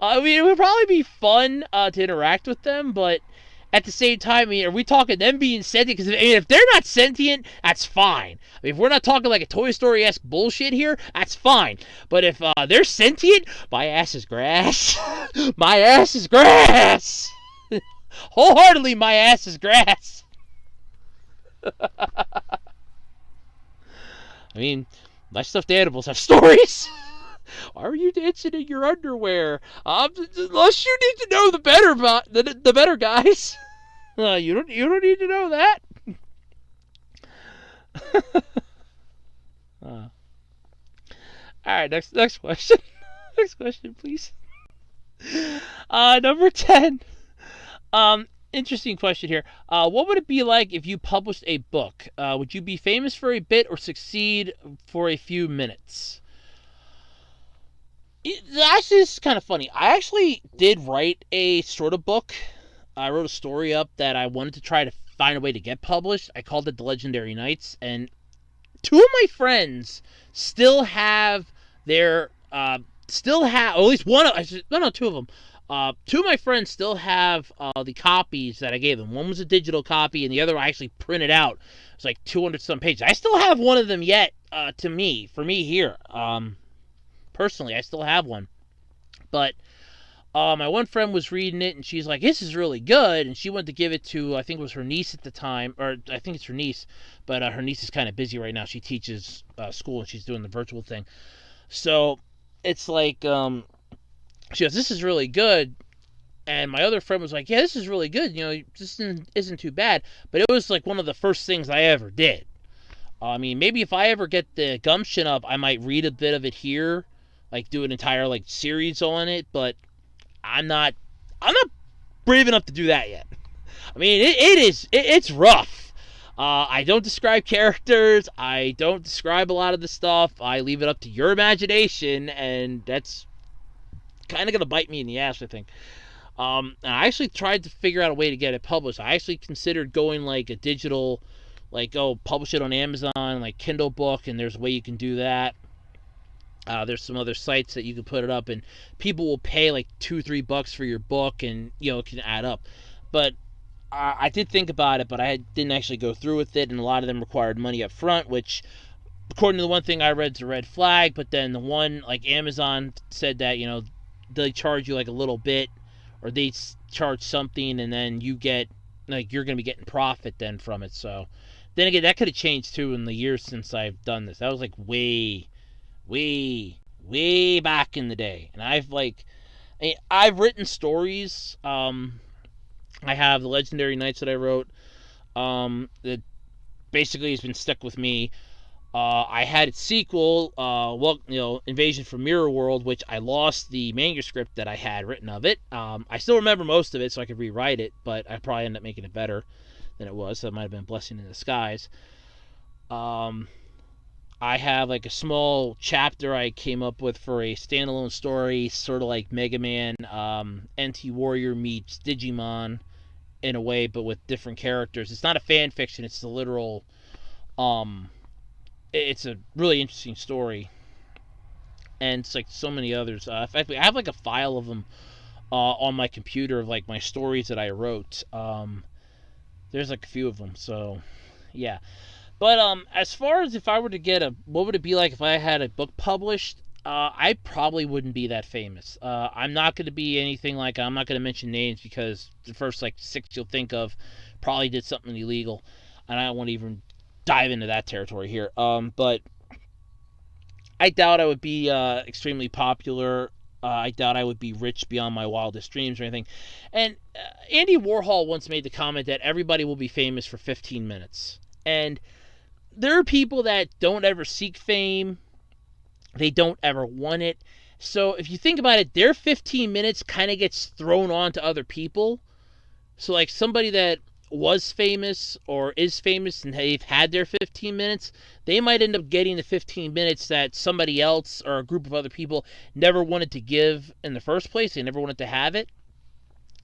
I mean, it would probably be fun to interact with them, but at the same time, I mean, are we talking them being sentient? Because if they're not sentient, that's fine. I mean, if we're not talking like a Toy Story-esque bullshit here, that's fine. But if they're sentient, my ass is grass. My ass is grass. Wholeheartedly, my ass is grass. I mean, my stuffed animals have stories. Why are you dancing in your underwear? Unless you need to know the better guys. You don't need to know that. All right, next question. Next question, please. Number 10. Interesting question here. What would it be like if you published a book? Would you be famous for a bit or succeed for a few minutes? Actually, this is kind of funny. I actually did write a sort of book. I wrote a story up that I wanted to try to find a way to get published. I called it The Legendary Knights, and two of my friends still have their or at least one of no two of them. Two of my friends still have the copies that I gave them. One was a digital copy, and the other I actually printed out. It's like 200 some pages. I still have one of them yet for me here. Personally, I still have one, but my one friend was reading it, and she's like, "This is really good," and she wanted to give it to, I think it was her niece at the time, or I think it's her niece, but her niece is kind of busy right now. She teaches school, and she's doing the virtual thing. So it's like, she goes, "This is really good," and my other friend was like, "Yeah, this is really good. This isn't too bad." But it was like one of the first things I ever did. I mean, maybe if I ever get the gumption up, I might read a bit of it here, like do an entire like series on it, but I'm not brave enough to do that yet. I mean, it's rough. I don't describe characters. I don't describe a lot of the stuff. I leave it up to your imagination, and that's kind of gonna bite me in the ass, I think. And I actually tried to figure out a way to get it published. I actually considered going like a digital, like publish it on Amazon, like Kindle book, and there's a way you can do that. There's some other sites that you can put it up, and people will pay like $2-3 for your book, and it can add up. But I did think about it, but I didn't actually go through with it, and a lot of them required money up front, which, according to the one thing I read, is a red flag. But then the one like Amazon said that they charge you like a little bit, or they charge something, and then you get like you're gonna be getting profit then from it. So then again, that could have changed too in the years since I've done this. That was like way back in the day, and I've written stories. I have the Legendary Knights that I wrote, that basically has been stuck with me. I had its sequel, Invasion from Mirror World, which I lost the manuscript that I had written of it. I still remember most of it, so I could rewrite it, but I probably ended up making it better than it was, so it might have been a blessing in disguise. I have like a small chapter I came up with for a standalone story, sort of like Mega Man, NT Warrior meets Digimon in a way, but with different characters. It's not a fan fiction; it's the literal. It's a really interesting story, and it's like so many others. In fact, I have like a file of them on my computer of like my stories that I wrote. There's like a few of them, so yeah. But as far as if I were to what would it be like if I had a book published? I probably wouldn't be that famous. I'm not going to be anything like, I'm not going to mention names because the first like 6 you'll think of probably did something illegal, and I don't want to even dive into that territory here. But I doubt I would be extremely popular. I doubt I would be rich beyond my wildest dreams or anything. And Andy Warhol once made the comment that everybody will be famous for 15 minutes. And there are people that don't ever seek fame. They don't ever want it. So if you think about it, their 15 minutes kind of gets thrown on to other people. So like somebody that was famous or is famous and they've had their 15 minutes, they might end up getting the 15 minutes that somebody else or a group of other people never wanted to give in the first place. They never wanted to have it.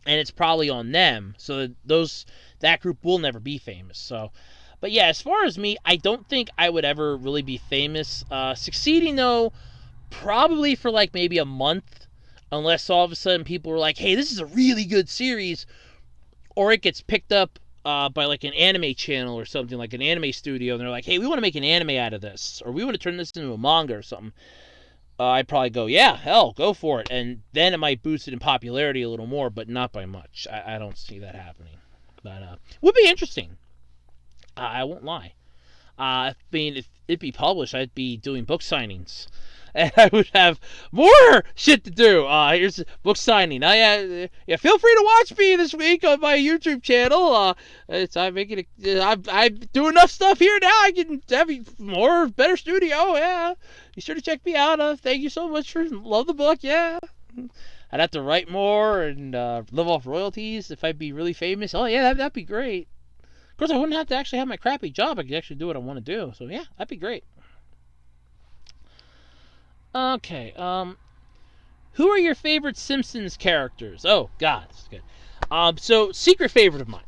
And it's probably on them. So that group will never be famous. So, but yeah, as far as me, I don't think I would ever really be famous. Succeeding, though, probably for like maybe a month, unless all of a sudden people were like, hey, this is a really good series, or it gets picked up by like an anime channel or something, like an anime studio, and they're like, hey, we want to make an anime out of this, or we want to turn this into a manga or something. I'd probably go, yeah, hell, go for it. And then it might boost it in popularity a little more, but not by much. I don't see that happening. But would be interesting. I won't lie. I mean, if it'd be published, I'd be doing book signings. And I would have more shit to do. Here's a book signing. Yeah. Feel free to watch me this week on my YouTube channel. I do enough stuff here now. I can have more, better studio. Yeah, be sure to check me out. Thank you so much love the book. Yeah, I'd have to write more and live off royalties if I'd be really famous. Oh yeah, that'd be great. Of course, I wouldn't have to actually have my crappy job. I could actually do what I want to do. So yeah, that'd be great. Okay, who are your favorite Simpsons characters? Oh, God, this is good. So, secret favorite of mine.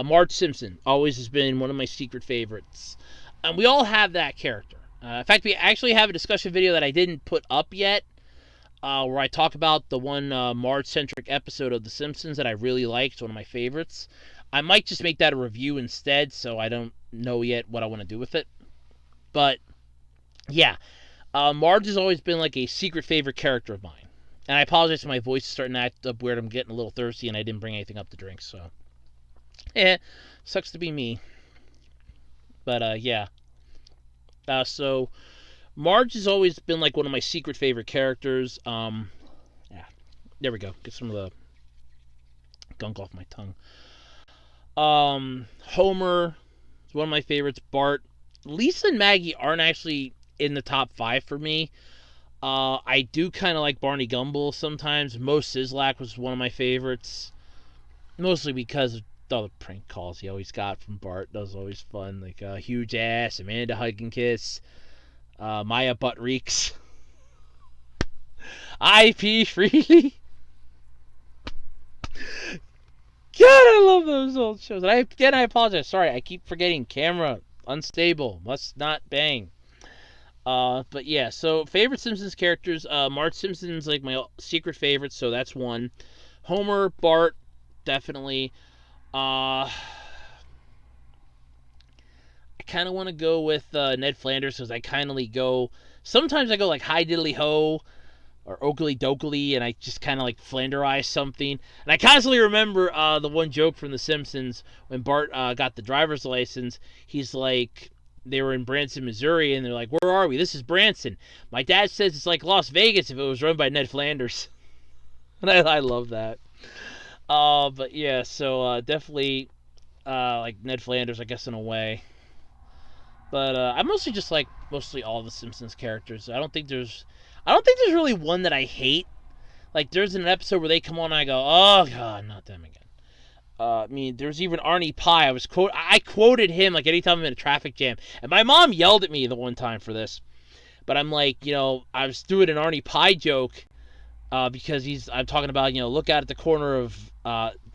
Marge Simpson always has been one of my secret favorites. And we all have that character. In fact, we actually have a discussion video that I didn't put up yet, where I talk about the one Marge-centric episode of The Simpsons that I really liked. It's one of my favorites. I might just make that a review instead, so I don't know yet what I want to do with it. But, yeah. Marge has always been like a secret favorite character of mine. And I apologize if my voice is starting to act up weird. I'm getting a little thirsty and I didn't bring anything up to drink, so. Sucks to be me. But, yeah. So, Marge has always been like one of my secret favorite characters. Yeah. There we go. Get some of the gunk off my tongue. Homer is one of my favorites. Bart. Lisa and Maggie aren't actually in the top 5 for me. I do kind of like Barney Gumble sometimes. Mo Sizlak was one of my favorites. Mostly because of all the prank calls he always got from Bart. That was always fun. Like Huge Ass, Amanda Hug and Kiss, Maya Butt Reeks, I Pee Freely. God, I love those old shows. And I apologize. Sorry, I keep forgetting. Camera unstable. Must not bang. But yeah, so favorite Simpsons characters, Marge Simpson's like my secret favorite, so that's one. Homer, Bart, definitely. I kind of want to go with Ned Flanders because sometimes I go like Hi Diddly Ho or Oakley Dokley, and I just kind of like Flanderize something. And I constantly remember the one joke from The Simpsons when Bart got the driver's license. He's like, they were in Branson, Missouri, and they're like, where are we? This is Branson. My dad says it's like Las Vegas if it was run by Ned Flanders. And I love that. But yeah, so definitely like Ned Flanders, I guess, in a way. But I mostly just like all the Simpsons characters. I don't think there's really one that I hate. Like, there's an episode where they come on and I go, oh, God, not them again. I mean, there's even Arnie Pie. I quoted him like anytime I'm in a traffic jam, and my mom yelled at me the one time for this. But I'm like, I was doing an Arnie Pie joke because I'm talking about, look out at the corner of.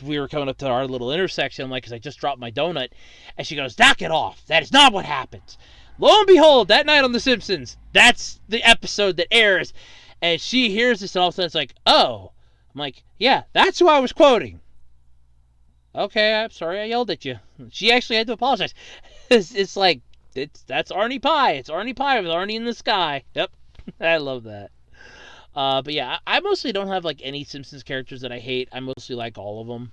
We were coming up to our little intersection. I'm like, because I just dropped my donut, and she goes, knock it off. That is not what happens. Lo and behold, that night on The Simpsons, that's the episode that airs, and she hears this, and all of a sudden it's like, oh. I'm like, yeah, that's who I was quoting. Okay, I'm sorry I yelled at you. She actually had to apologize. It's like, that's Arnie Pie. It's Arnie Pie with Arnie in the sky. Yep, I love that. But yeah, I mostly don't have like any Simpsons characters that I hate. I mostly like all of them.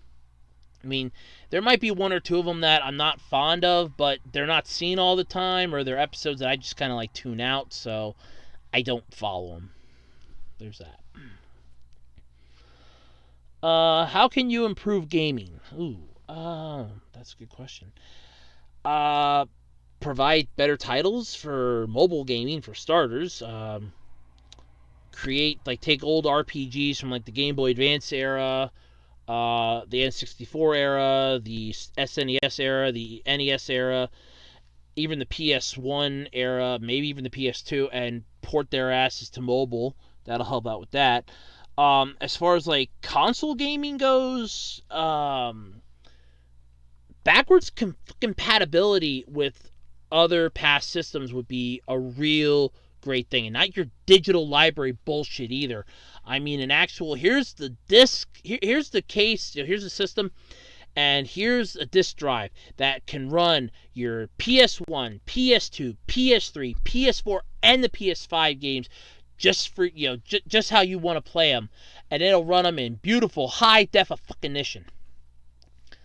I mean, there might be one or two of them that I'm not fond of, but they're not seen all the time, or they're episodes that I just kind of like tune out, so I don't follow them. There's that. How can you improve gaming? Ooh, that's a good question. Provide better titles for mobile gaming, for starters. Take old RPGs from like the Game Boy Advance era, the N64 era, the SNES era, the NES era, even the PS1 era, maybe even the PS2, and port their asses to mobile. That'll help out with that. As far as like console gaming goes, backwards compatibility with other past systems would be a real great thing, and not your digital library bullshit either. I mean, an actual, here's the disc, here's the case, here's the system, And here's a disk drive that can run your PS1, PS2, PS3, PS4, and the PS5 games just for, just how you want to play them. And it'll run them in beautiful high definition.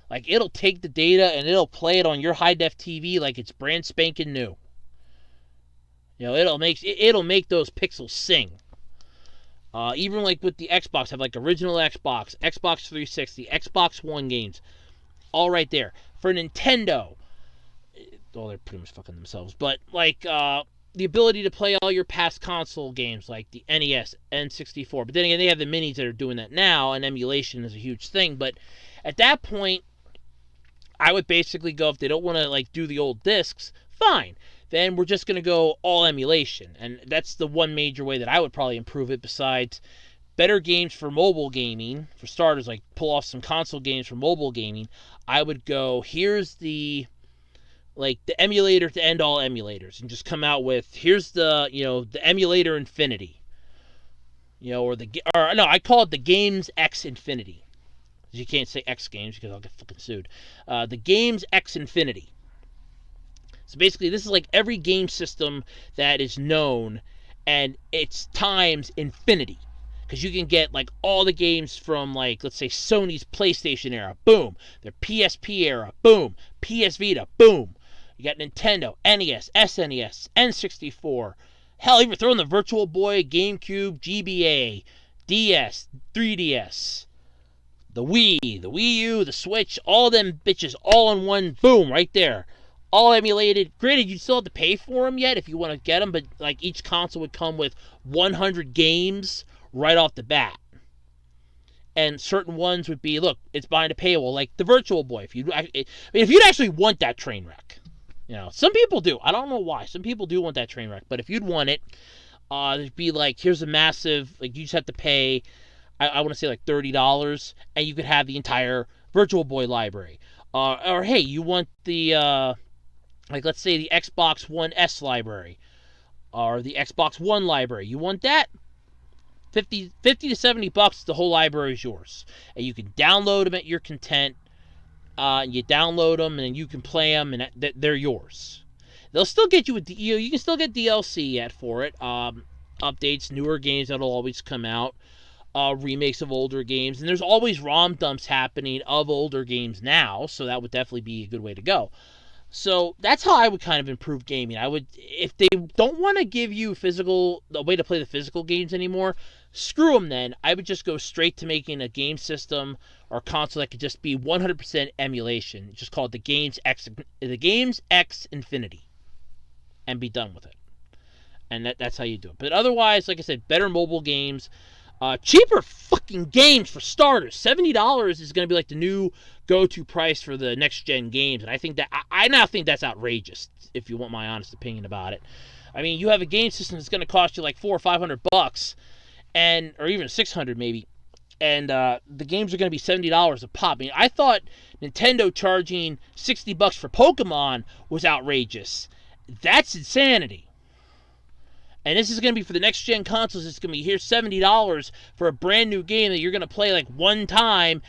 Like, it'll take the data and it'll play it on your high def TV like it's brand spanking new. It'll make those pixels sing. Even like with the Xbox, have like original Xbox, Xbox 360, Xbox One games, all right there. For Nintendo, well, they're pretty much fucking themselves, but like the ability to play all your past console games like the NES, N64. But then again, they have the minis that are doing that now, and emulation is a huge thing. But at that point, I would basically go, if they don't want to like do the old discs, fine. Then we're just going to go all emulation. And that's the one major way that I would probably improve it, besides better games for mobile gaming. For starters, like pull off some console games for mobile gaming. I would go, here's the emulator to end all emulators, and just come out with, here's the emulator infinity. I call it the Games X Infinity. You can't say X Games because I'll get fucking sued. The Games X Infinity. So basically, this is like every game system that is known, and it's times infinity. Because you can get like all the games from, like, let's say Sony's PlayStation era, boom. Their PSP era, boom. PS Vita, boom. You got Nintendo, NES, SNES, N64. Hell, even throw in the Virtual Boy, GameCube, GBA, DS, 3DS. The Wii, the Wii U, the Switch, all them bitches all in one, boom, right there. All emulated. Granted, you still have to pay for them yet if you want to get them, but like each console would come with 100 games right off the bat. And certain ones would be, look, it's behind a paywall, like the Virtual Boy. If you'd actually want that train wreck. Some people do. I don't know why. Some people do want that train wreck, but if you'd want it, it'd be like, here's a massive, like, you just have to pay, I want to say like $30, and you could have the entire Virtual Boy library. Or hey, you want the, like, let's say the Xbox One S library, or the Xbox One library. You want that? $50 to $70, the whole library is yours. And you can download them at your content. You download them, and you can play them, and they're yours. They'll still get you you can still get DLC yet for it. Updates, newer games that'll always come out. Remakes of older games, and there's always ROM dumps happening of older games now, so that would definitely be a good way to go. So that's how I would kind of improve gaming. I would, if they don't want to give you a way to play the physical games anymore, screw them then. I would just go straight to making a game system or console that could just be 100% emulation. Just call it the Games X Infinity, and be done with it. And that's how you do it. But otherwise, like I said, better mobile games. Cheaper fucking games for starters. $70 is going to be like the new go-to price for the next-gen games. And I think I now think that's outrageous, if you want my honest opinion about it. I mean, you have a game system that's going to cost you like $400 or $500, or even $600 maybe. And the games are going to be $70 a pop. I mean, I thought Nintendo charging $60 for Pokemon was outrageous. That's insanity. And this is going to be for the next-gen consoles. It's going to be, here's $70 for a brand new game that you're going to play like one time,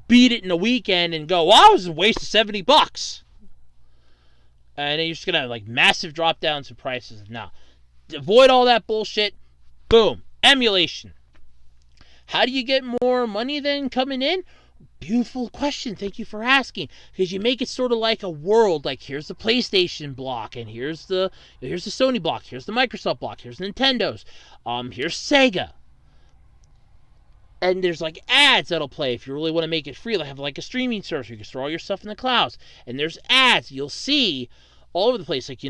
beat it in a weekend, and go, wow, it was a waste of $70. And then you're just going to have like massive drop downs in prices. Now, to avoid all that bullshit, boom, emulation. How do you get more money then coming in? Beautiful question. Thank you for asking. Because you make it sort of like a world. Like, here's the PlayStation block, and here's the Sony block, here's the Microsoft block, here's Nintendo's, here's Sega. And there's like ads that'll play if you really want to make it free. They'll have like a streaming service. You can store all your stuff in the clouds. And there's ads you'll see all over the place. Like,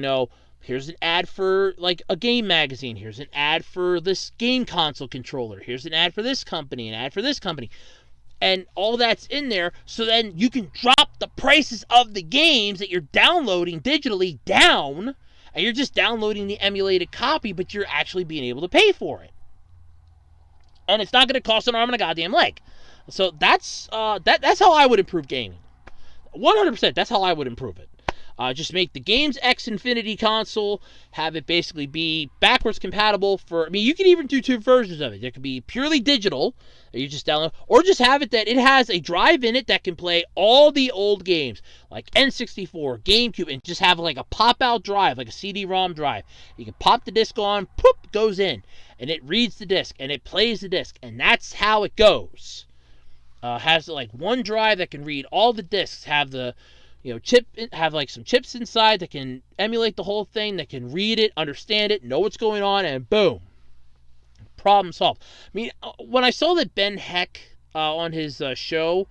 here's an ad for like a game magazine. Here's an ad for this game console controller. Here's an ad for this company, an ad for this company. And all that's in there, so then you can drop the prices of the games that you're downloading digitally down, and you're just downloading the emulated copy, but you're actually being able to pay for it. And it's not going to cost an arm and a goddamn leg. So that's how I would improve gaming. 100%, that's how I would improve it. Just make the Games X Infinity console, have it basically be backwards compatible for, I mean, you can even do two versions of it. It could be purely digital, that you just download, or just have it that it has a drive in it that can play all the old games, like N64, GameCube, and just have like a pop-out drive, like a CD-ROM drive. You can pop the disc on, poop, goes in, and it reads the disc, and it plays the disc, and that's how it goes. Has like one drive that can read all the discs, have the have like some chips inside that can emulate the whole thing, that can read it, understand it, know what's going on, and boom, problem solved. I mean, when I saw that Ben Heck on his show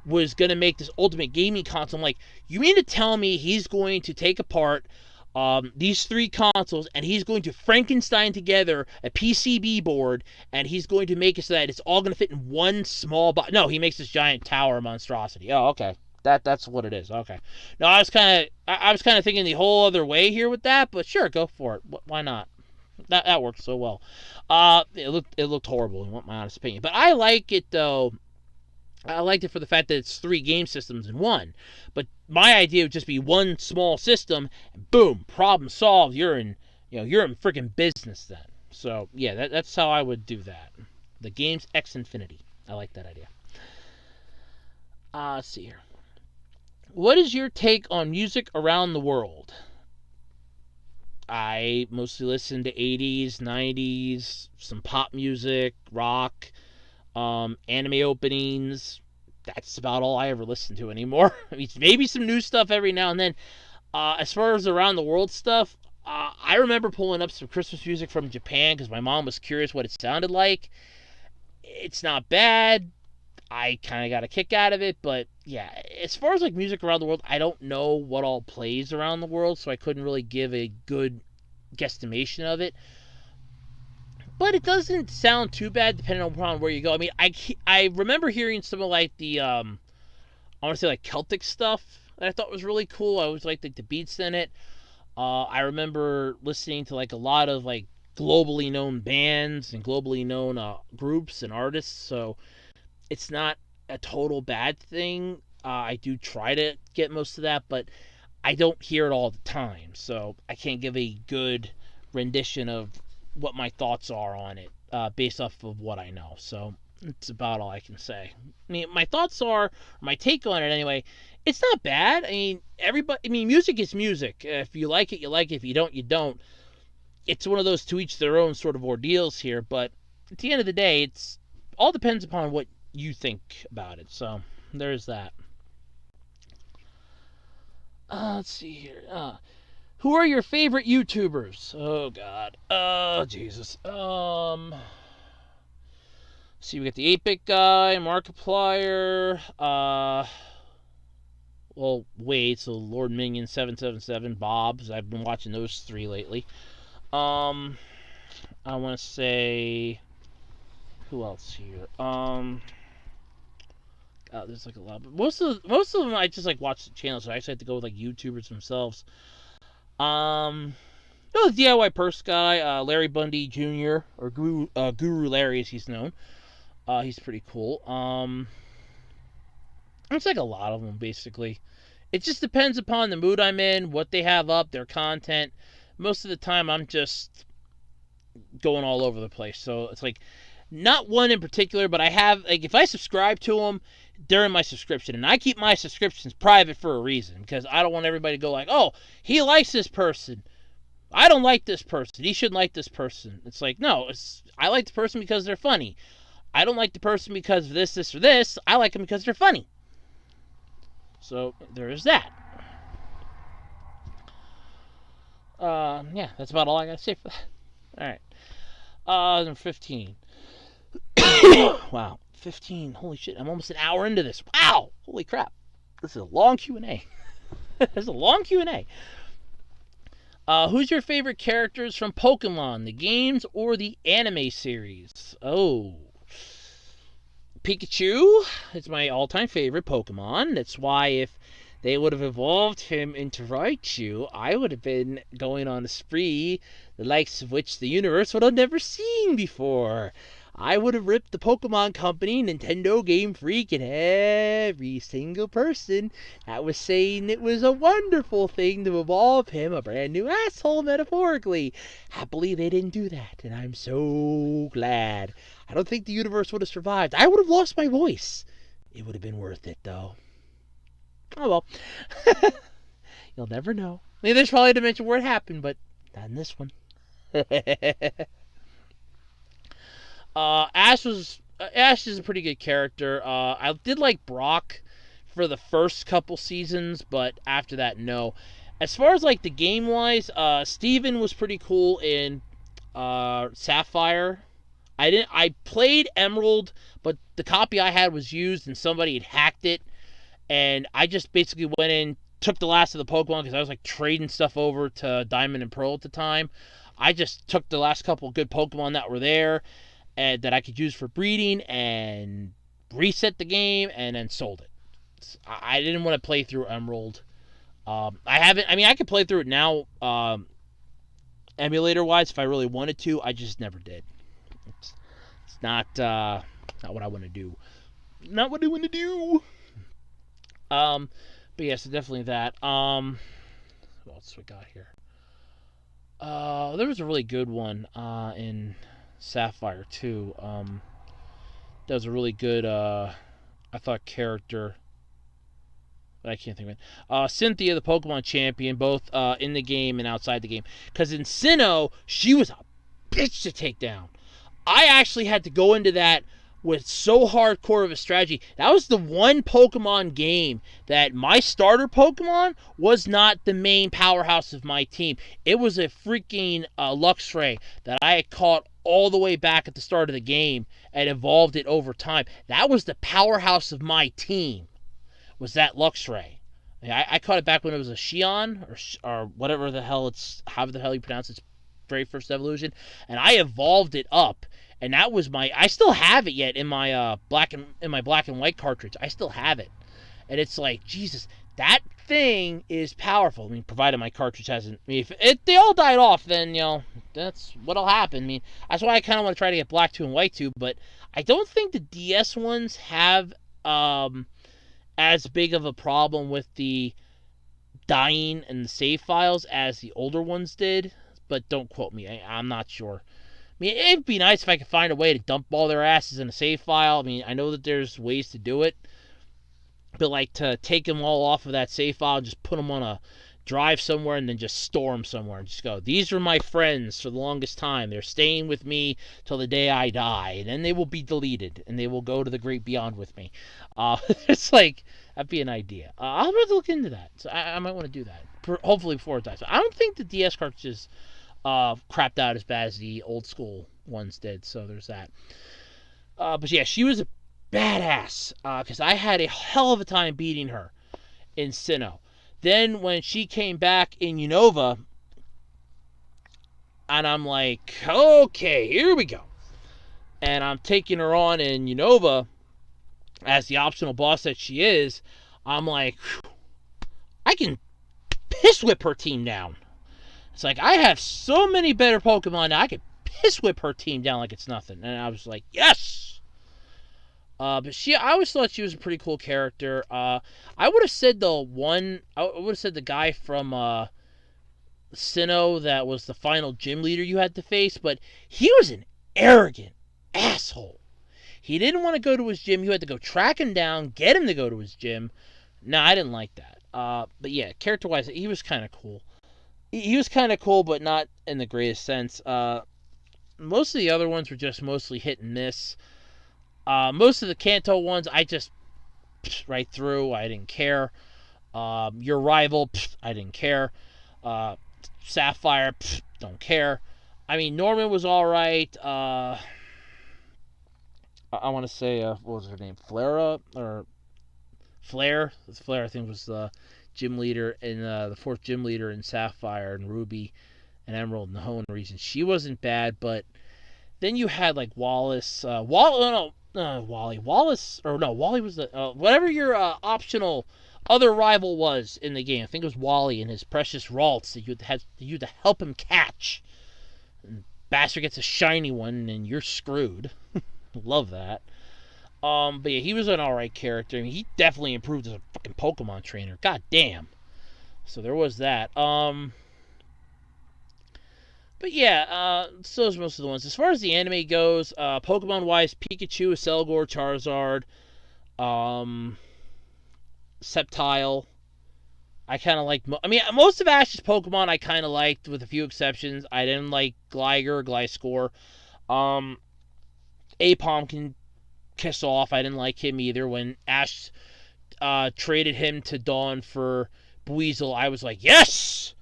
was going to make this ultimate gaming console, I'm like, you mean to tell me he's going to take apart these three consoles and he's going to Frankenstein together a PCB board and he's going to make it so that it's all going to fit in one small box? No, he makes this giant tower monstrosity. Oh, okay. That's what it is. Okay. No, I was kind of thinking the whole other way here with that, but sure, go for it. Why not? That worked so well. It looked horrible in my honest opinion, but I like it though. I liked it for the fact that it's 3 game systems in one. But my idea would just be one small system, and boom, problem solved. You're in freaking business then. So yeah, that's how I would do that. The Games X Infinity. I like that idea. Let's see here. What is your take on music around the world? I mostly listen to 80s, 90s, some pop music, rock, anime openings. That's about all I ever listen to anymore. I mean, maybe some new stuff every now and then. As far as around the world stuff, I remember pulling up some Christmas music from Japan because my mom was curious what it sounded like. It's not bad. I kind of got a kick out of it, but yeah, as far as like music around the world, I don't know what all plays around the world, so I couldn't really give a good guesstimation of it. But it doesn't sound too bad depending upon where you go. I mean, I remember hearing some of like the I want to say like Celtic stuff that I thought was really cool. I always liked like the beats in it. I remember listening to like a lot of like globally known bands and globally known groups and artists. So it's not a total bad thing. I do try to get most of that, but I don't hear it all the time. So I can't give a good rendition of what my thoughts are on it based off of what I know. So it's about all I can say. I mean, my thoughts are, my take on it anyway, it's not bad. I mean, music is music. If you like it, you like it. If you don't, you don't. It's one of those to each their own sort of ordeals here, but at the end of the day, it's all depends upon what you think about it. So there's that. Let's see here. Who are your favorite YouTubers? Oh God. Oh Jesus. See, we got the 8-Bit Guy, Markiplier. Well, wait. So Lord Minion 777, Bob's. I've been watching those 3 lately. I want to say, who else here? There's like a lot, but most of them I just like watch the channels. So I actually have to go with like YouTubers themselves. The DIY Purse guy, Larry Bundy Jr. or Guru Larry as he's known. He's pretty cool. It's like a lot of them basically. It just depends upon the mood I'm in, what they have up, their content. Most of the time I'm just going all over the place. So it's like not one in particular, but I have like if I subscribe to them, they're in my subscription, and I keep my subscriptions private for a reason because I don't want everybody to go like, oh, he likes this person, I don't like this person, he shouldn't like this person. It's like, no, I like the person because they're funny. I don't like the person because of this, or this. I like them because they're funny. So there is that. Yeah, that's about all I gotta say for that. All right. Number 15. Wow, 15. Holy shit, I'm almost an hour into this. Wow, holy crap. This is a long Q&A. This is a long Q&A. Who's your favorite characters from Pokemon, the games or the anime series? Oh, Pikachu is my all-time favorite Pokemon. That's why if they would have evolved him into Raichu, I would have been going on a spree the likes of which the universe would have never seen before. I would have ripped the Pokemon Company, Nintendo, Game Freak, and every single person that was saying it was a wonderful thing to evolve him a brand new asshole, metaphorically. Happily, they didn't do that, and I'm so glad. I don't think the universe would have survived. I would have lost my voice. It would have been worth it, though. Oh well. You'll never know. I mean, there's probably a dimension where it happened, but not in this one. Ash is a pretty good character. I did like Brock for the first couple seasons, but after that, no. As far as like the game wise, Steven was pretty cool in Sapphire. I played Emerald, but the copy I had was used and somebody had hacked it, and I just basically went in, took the last of the Pokemon because I was like trading stuff over to Diamond and Pearl at the time. I just took the last couple good Pokemon that were there and that I could use for breeding and reset the game and then sold it. I didn't want to play through Emerald. I haven't. I mean, I could play through it now, emulator wise, if I really wanted to. I just never did. It's not what I want to do. Not what I want to do. But yeah, so definitely that. What else we got here? There was a really good one in Sapphire too. That was a really good I thought character. But I can't think of it. Cynthia, the Pokemon champion, both in the game and outside the game. Because in Sinnoh, she was a bitch to take down. I actually had to go into that with so hardcore of a strategy. That was the one Pokemon game that my starter Pokemon was not the main powerhouse of my team. It was a freaking Luxray that I had caught all the way back at the start of the game and evolved it over time. That was the powerhouse of my team, was that Luxray. I caught it back when it was a Shion or whatever the hell however the hell you pronounce its very first evolution, and I evolved it up. And that was I still have it yet in my black and white cartridge. I still have it. And it's like, Jesus, that thing is powerful. I mean, provided my cartridge hasn't. I mean, if they all died off, then, that's what'll happen. I mean, that's why I kind of want to try to get black 2 and white 2, but I don't think the DS ones have as big of a problem with the dying and the save files as the older ones did. But don't quote me. I'm not sure. I mean, it'd be nice if I could find a way to dump all their asses in a save file. I mean, I know that there's ways to do it, but like to take them all off of that save file and just put them on a drive somewhere and then just store them somewhere and just go, these are my friends for the longest time. They're staying with me till the day I die, and then they will be deleted and they will go to the great beyond with me. It's like, that'd be an idea. I'll have to look into that. So I might want to do that, hopefully before it dies. So I don't think the DS cartridges crapped out as bad as the old school ones did, so there's that. But yeah, she was a badass, because I had a hell of a time beating her in Sinnoh. Then when she came back in Unova, and I'm like, okay, here we go. And I'm taking her on in Unova as the optional boss that she is. I'm like, I can piss whip her team down. It's like, I have so many better Pokemon now, I could piss whip her team down like it's nothing. And I was like, yes! But I always thought she was a pretty cool character. I would have said the guy from Sinnoh that was the final gym leader you had to face, but he was an arrogant asshole. He didn't want to go to his gym. You had to go track him down, get him to go to his gym. No, I didn't like that. But yeah, character-wise, he was kind of cool. He was kind of cool, but not in the greatest sense. Most of the other ones were just mostly hit and miss. Most of the Kanto ones, I just right through. I didn't care. Your rival, I didn't care. Sapphire, don't care. I mean, Norman was all right. I want to say, what was her name? Flare? Flare, I think, was the gym leader in the fourth gym leader in Sapphire and Ruby and Emerald and the Hoenn region. She wasn't bad, but then you had like Wallace. Wally was the whatever your optional other rival was in the game. I think it was Wally and his precious Ralts that you had to help him catch. And bastard gets a shiny one and you're screwed. Love that. But yeah, he was an alright character. I mean, he definitely improved as a fucking Pokemon trainer. God damn. So there was that. But yeah, so those are most of the ones. As far as the anime goes, Pokemon-wise, Pikachu, Celeborn, Charizard, Sceptile. I kind of like... most of Ash's Pokemon I kind of liked, with a few exceptions. I didn't like Gligar, Gliscor. Apom can kiss off. I didn't like him either. When Ash traded him to Dawn for Buizel, I was like, yes!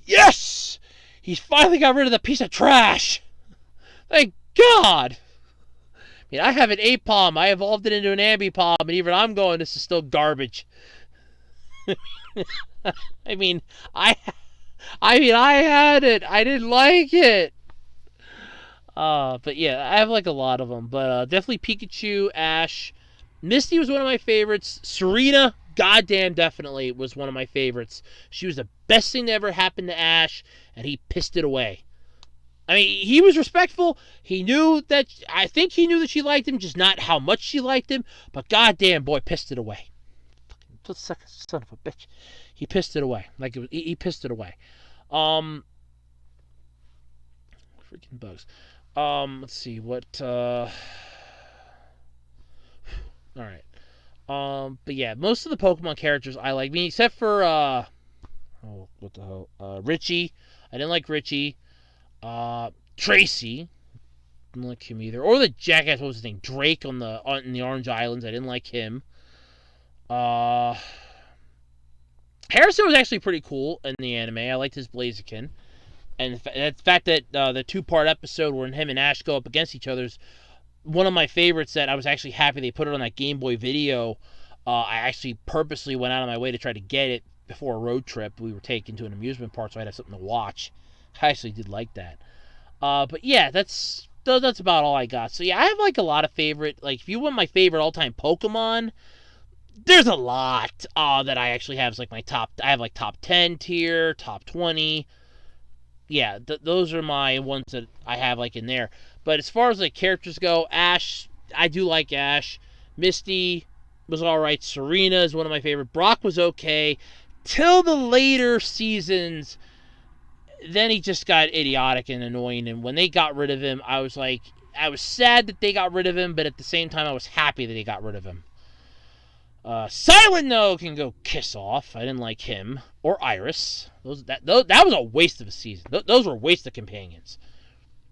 Yes! He's finally got rid of the piece of trash! Thank God! I mean, I have an Apom. I evolved it into an Ambipom, and even I'm going, this is still garbage. I mean, I had it. I didn't like it. But yeah, I have like a lot of them. But definitely Pikachu, Ash. Misty was one of my favorites. Serena, goddamn definitely, was one of my favorites. She was the best thing that ever happened to Ash, and he pissed it away. I mean, he was respectful. I think he knew that she liked him, just not how much she liked him. But goddamn, boy, pissed it away. Fucking son of a bitch. He pissed it away. He pissed it away. Freaking bugs. Let's see what. All right. But yeah, most of the Pokemon characters I like. I mean, except for what the hell? Richie. I didn't like Richie. Tracy. Didn't like him either. Or the jackass. What was his name? Drake in the Orange Islands. I didn't like him. Harrison was actually pretty cool in the anime. I liked his Blaziken. And the fact that the 2-part episode where him and Ash go up against each other is one of my favorites, that I was actually happy they put it on that Game Boy video. I actually purposely went out of my way to try to get it before a road trip. We were taken to an amusement park, so I'd have something to watch. I actually did like that. But yeah, that's about all I got. So yeah, I have like a lot of favorite, like if you want my favorite all-time Pokemon, there's a lot that I actually have as like my top. I have like top 10 tier, top 20. Yeah, those are my ones that I have like in there. But as far as like characters go, Ash, I do like Ash. Misty was alright. Serena is one of my favorite. Brock was okay. Till the later seasons, then he just got idiotic and annoying. And when they got rid of him, I was sad that they got rid of him, but at the same time, I was happy that they got rid of him. Silent No can go kiss off. I didn't like him. Or Iris. That was a waste of a season. Those were a waste of companions.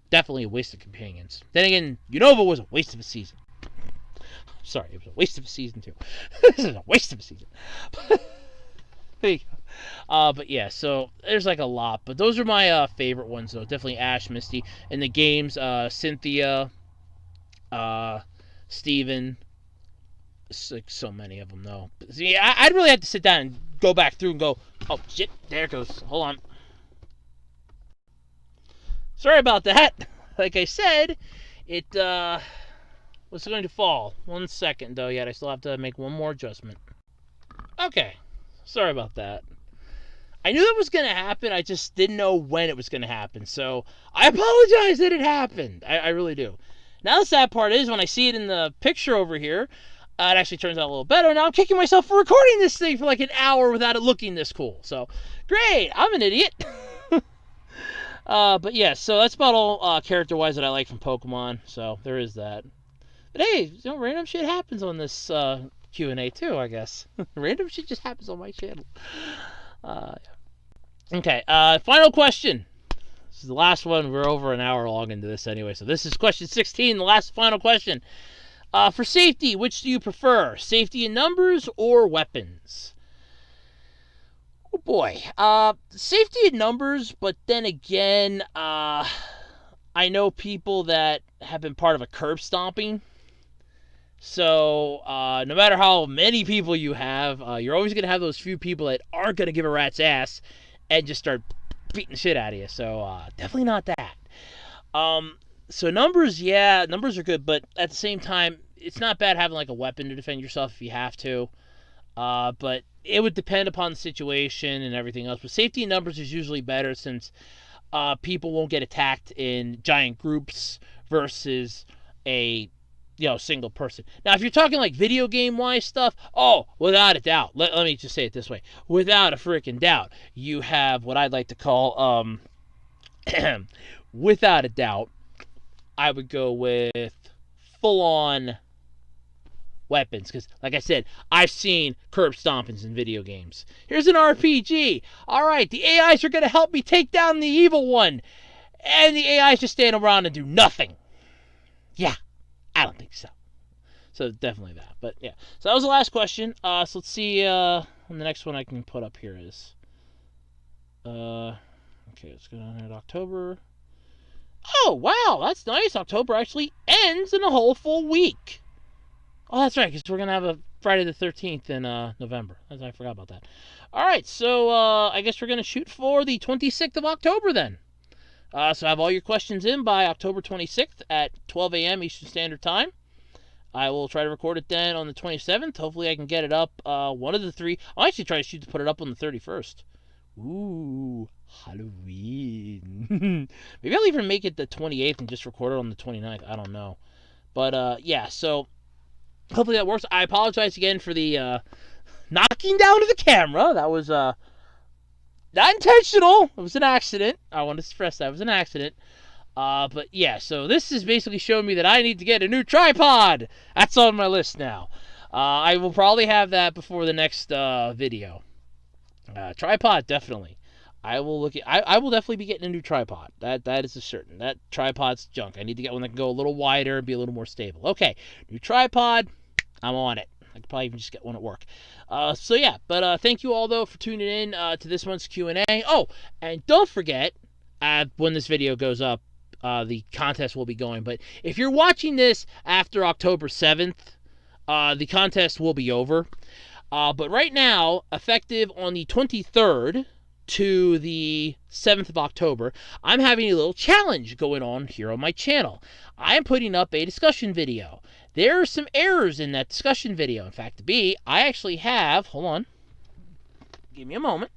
Definitely a waste of companions. Then again, Unova was a waste of a season. Sorry, it was a waste of a season too. This is a waste of a season. There you go. But yeah, so there's like a lot. But those are my favorite ones though. Definitely Ash, Misty. In the games, Cynthia, Steven. Like so many of them though. But see, I'd really have to sit down and go back through and go, oh shit, there it goes. Hold on. Sorry about that. Like I said, it was going to fall. 1 second though yet. I still have to make one more adjustment. Okay. Sorry about that. I knew that was going to happen. I just didn't know when it was going to happen. So I apologize that it happened. I really do. Now the sad part is when I see it in the picture over here, it actually turns out a little better. Now I'm kicking myself for recording this thing for like an hour without it looking this cool. So, great. I'm an idiot. But yeah, so that's about all character-wise that I like from Pokemon. So, there is that. But hey, random shit happens on this Q&A too, I guess. Random shit just happens on my channel. Okay, final question. This is the last one. We're over an hour long into this anyway. So, this is question 16, the last final question. For safety, which do you prefer? Safety in numbers or weapons? Oh boy. Safety in numbers, but then again, I know people that have been part of a curb stomping. So, no matter how many people you have, you're always going to have those few people that aren't going to give a rat's ass and just start beating the shit out of you. So, definitely not that. So numbers, yeah, numbers are good, but at the same time, it's not bad having like a weapon to defend yourself if you have to. But it would depend upon the situation and everything else. But safety in numbers is usually better since people won't get attacked in giant groups versus a single person. Now, if you're talking like video game wise stuff, oh, without a doubt, let me just say it this way, without a freaking doubt, you have what I'd like to call without a doubt, I would go with full on weapons, because like I said, I've seen curb stompings in video games. Here's an RPG. All right, the AIs are going to help me take down the evil one, and the AIs just stand around and do nothing. Yeah, I don't think so. So definitely that. But yeah, so that was the last question. So let's see. The next one I can put up here is. Okay, let's go down here to October. Oh wow, that's nice. October actually ends in a whole full week. Oh, that's right, because we're gonna have a Friday the 13th in November. I forgot about that. All right, so I guess we're gonna shoot for the 26th of October then. So have all your questions in by October 26th at 12 a.m. Eastern Standard Time. I will try to record it then on the 27th. Hopefully I can get it up one of the three. I'll actually try to put it up on the 31st. Ooh, Halloween. Maybe I'll even make it the 28th and just record it on the 29th. I don't know. But yeah, so hopefully that works. I apologize again for the knocking down of the camera. That was not intentional. It was an accident. I want to stress that it was an accident. But yeah, so this is basically showing me that I need to get a new tripod. That's on my list now. I will probably have that before the next video. Tripod, definitely. I will definitely be getting a new tripod. That is a certain. That tripod's junk. I need to get one that can go a little wider and be a little more stable. Okay, new tripod. I'm on it. I could probably even just get one at work. So yeah, but thank you all though for tuning in to this month's Q&A. Oh, and don't forget, when this video goes up, the contest will be going. But if you're watching this after October 7th, the contest will be over. But right now, effective on the 23rd to the 7th of October, I'm having a little challenge going on here on my channel. I am putting up a discussion video. There are some errors in that discussion video. In fact, I actually have, hold on, give me a moment.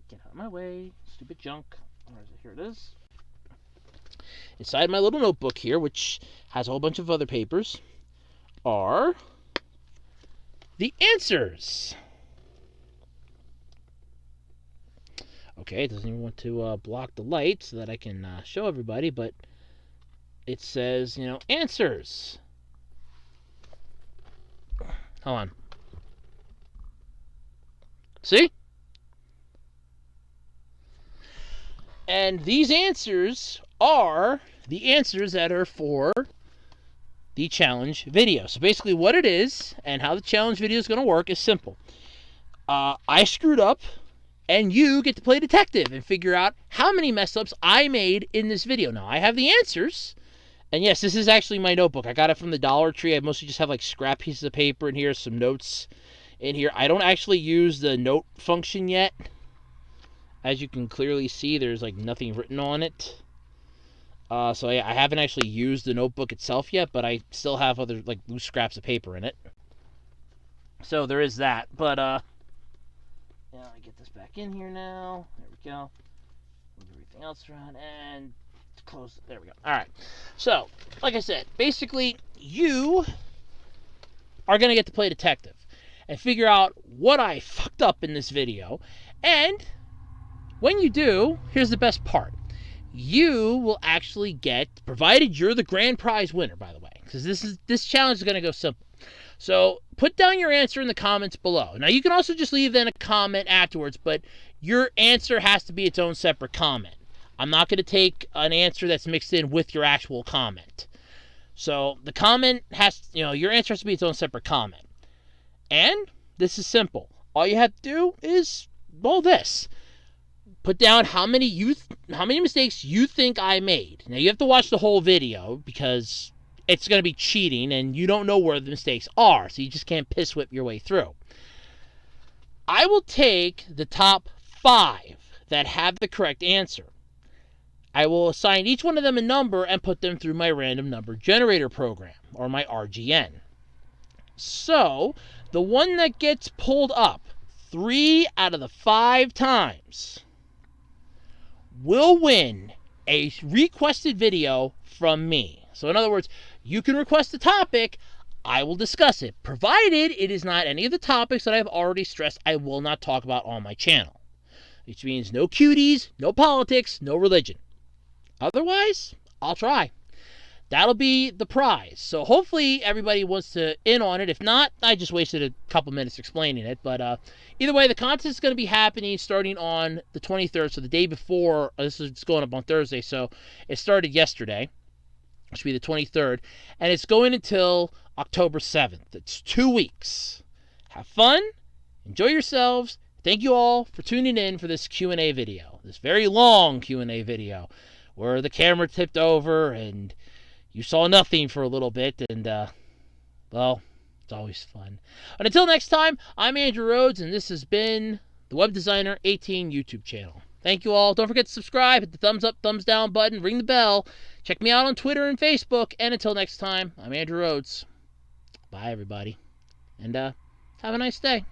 Get out of my way, stupid junk. Where is it? Here it is. Inside my little notebook here, which has a whole bunch of other papers, are the answers. Okay, it doesn't even want to block the light so that I can show everybody, but it says, answers. Hold on. See? And these answers are the answers that are for the challenge video. So basically what it is and how the challenge video is going to work is simple. I screwed up, and you get to play detective and figure out how many mess ups I made in this video. Now, I have the answers. And yes, this is actually my notebook. I got it from the Dollar Tree. I mostly just have like scrap pieces of paper in here, some notes in here. I don't actually use the note function yet. As you can clearly see, there's like nothing written on it. So yeah, I haven't actually used the notebook itself yet, but I still have other like loose scraps of paper in it. So there is that. But yeah, let me get this back in here now. There we go. Move everything else around and close. There we go. All right. So, like I said, basically, you are going to get to play detective and figure out what I fucked up in this video. And when you do, here's the best part. You will actually get, provided you're the grand prize winner, by the way, because this challenge is going to go simple. So put down your answer in the comments below. Now, you can also just leave in a comment afterwards, but your answer has to be its own separate comment. I'm not going to take an answer that's mixed in with your actual comment. So the comment has, your answer has to be its own separate comment. And this is simple. All you have to do is, this. Put down how many mistakes you think I made. Now, you have to watch the whole video because it's going to be cheating and you don't know where the mistakes are, so you just can't piss whip your way through. I will take the top 5 that have the correct answer. I will assign each one of them a number and put them through my random number generator program, or my RGN. So, the one that gets pulled up 3 out of the 5 times will win a requested video from me. So in other words, you can request a topic, I will discuss it, provided it is not any of the topics that I've already stressed I will not talk about on my channel. Which means no cuties, no politics, no religion. Otherwise, I'll try. That'll be the prize. So hopefully everybody wants to in on it. If not, I just wasted a couple minutes explaining it. But either way, the contest is going to be happening starting on the 23rd. So the day before, this is going up on Thursday. So it started yesterday, which will be the 23rd. And it's going until October 7th. It's 2 weeks. Have fun. Enjoy yourselves. Thank you all for tuning in for this Q&A video. This very long Q&A video where the camera tipped over and you saw nothing for a little bit. And, well, it's always fun. But until next time, I'm Andrew Rhodes, and this has been the Web Designer 18 YouTube channel. Thank you all. Don't forget to subscribe, hit the thumbs up, thumbs down button, ring the bell. Check me out on Twitter and Facebook. And until next time, I'm Andrew Rhodes. Bye, everybody. And have a nice day.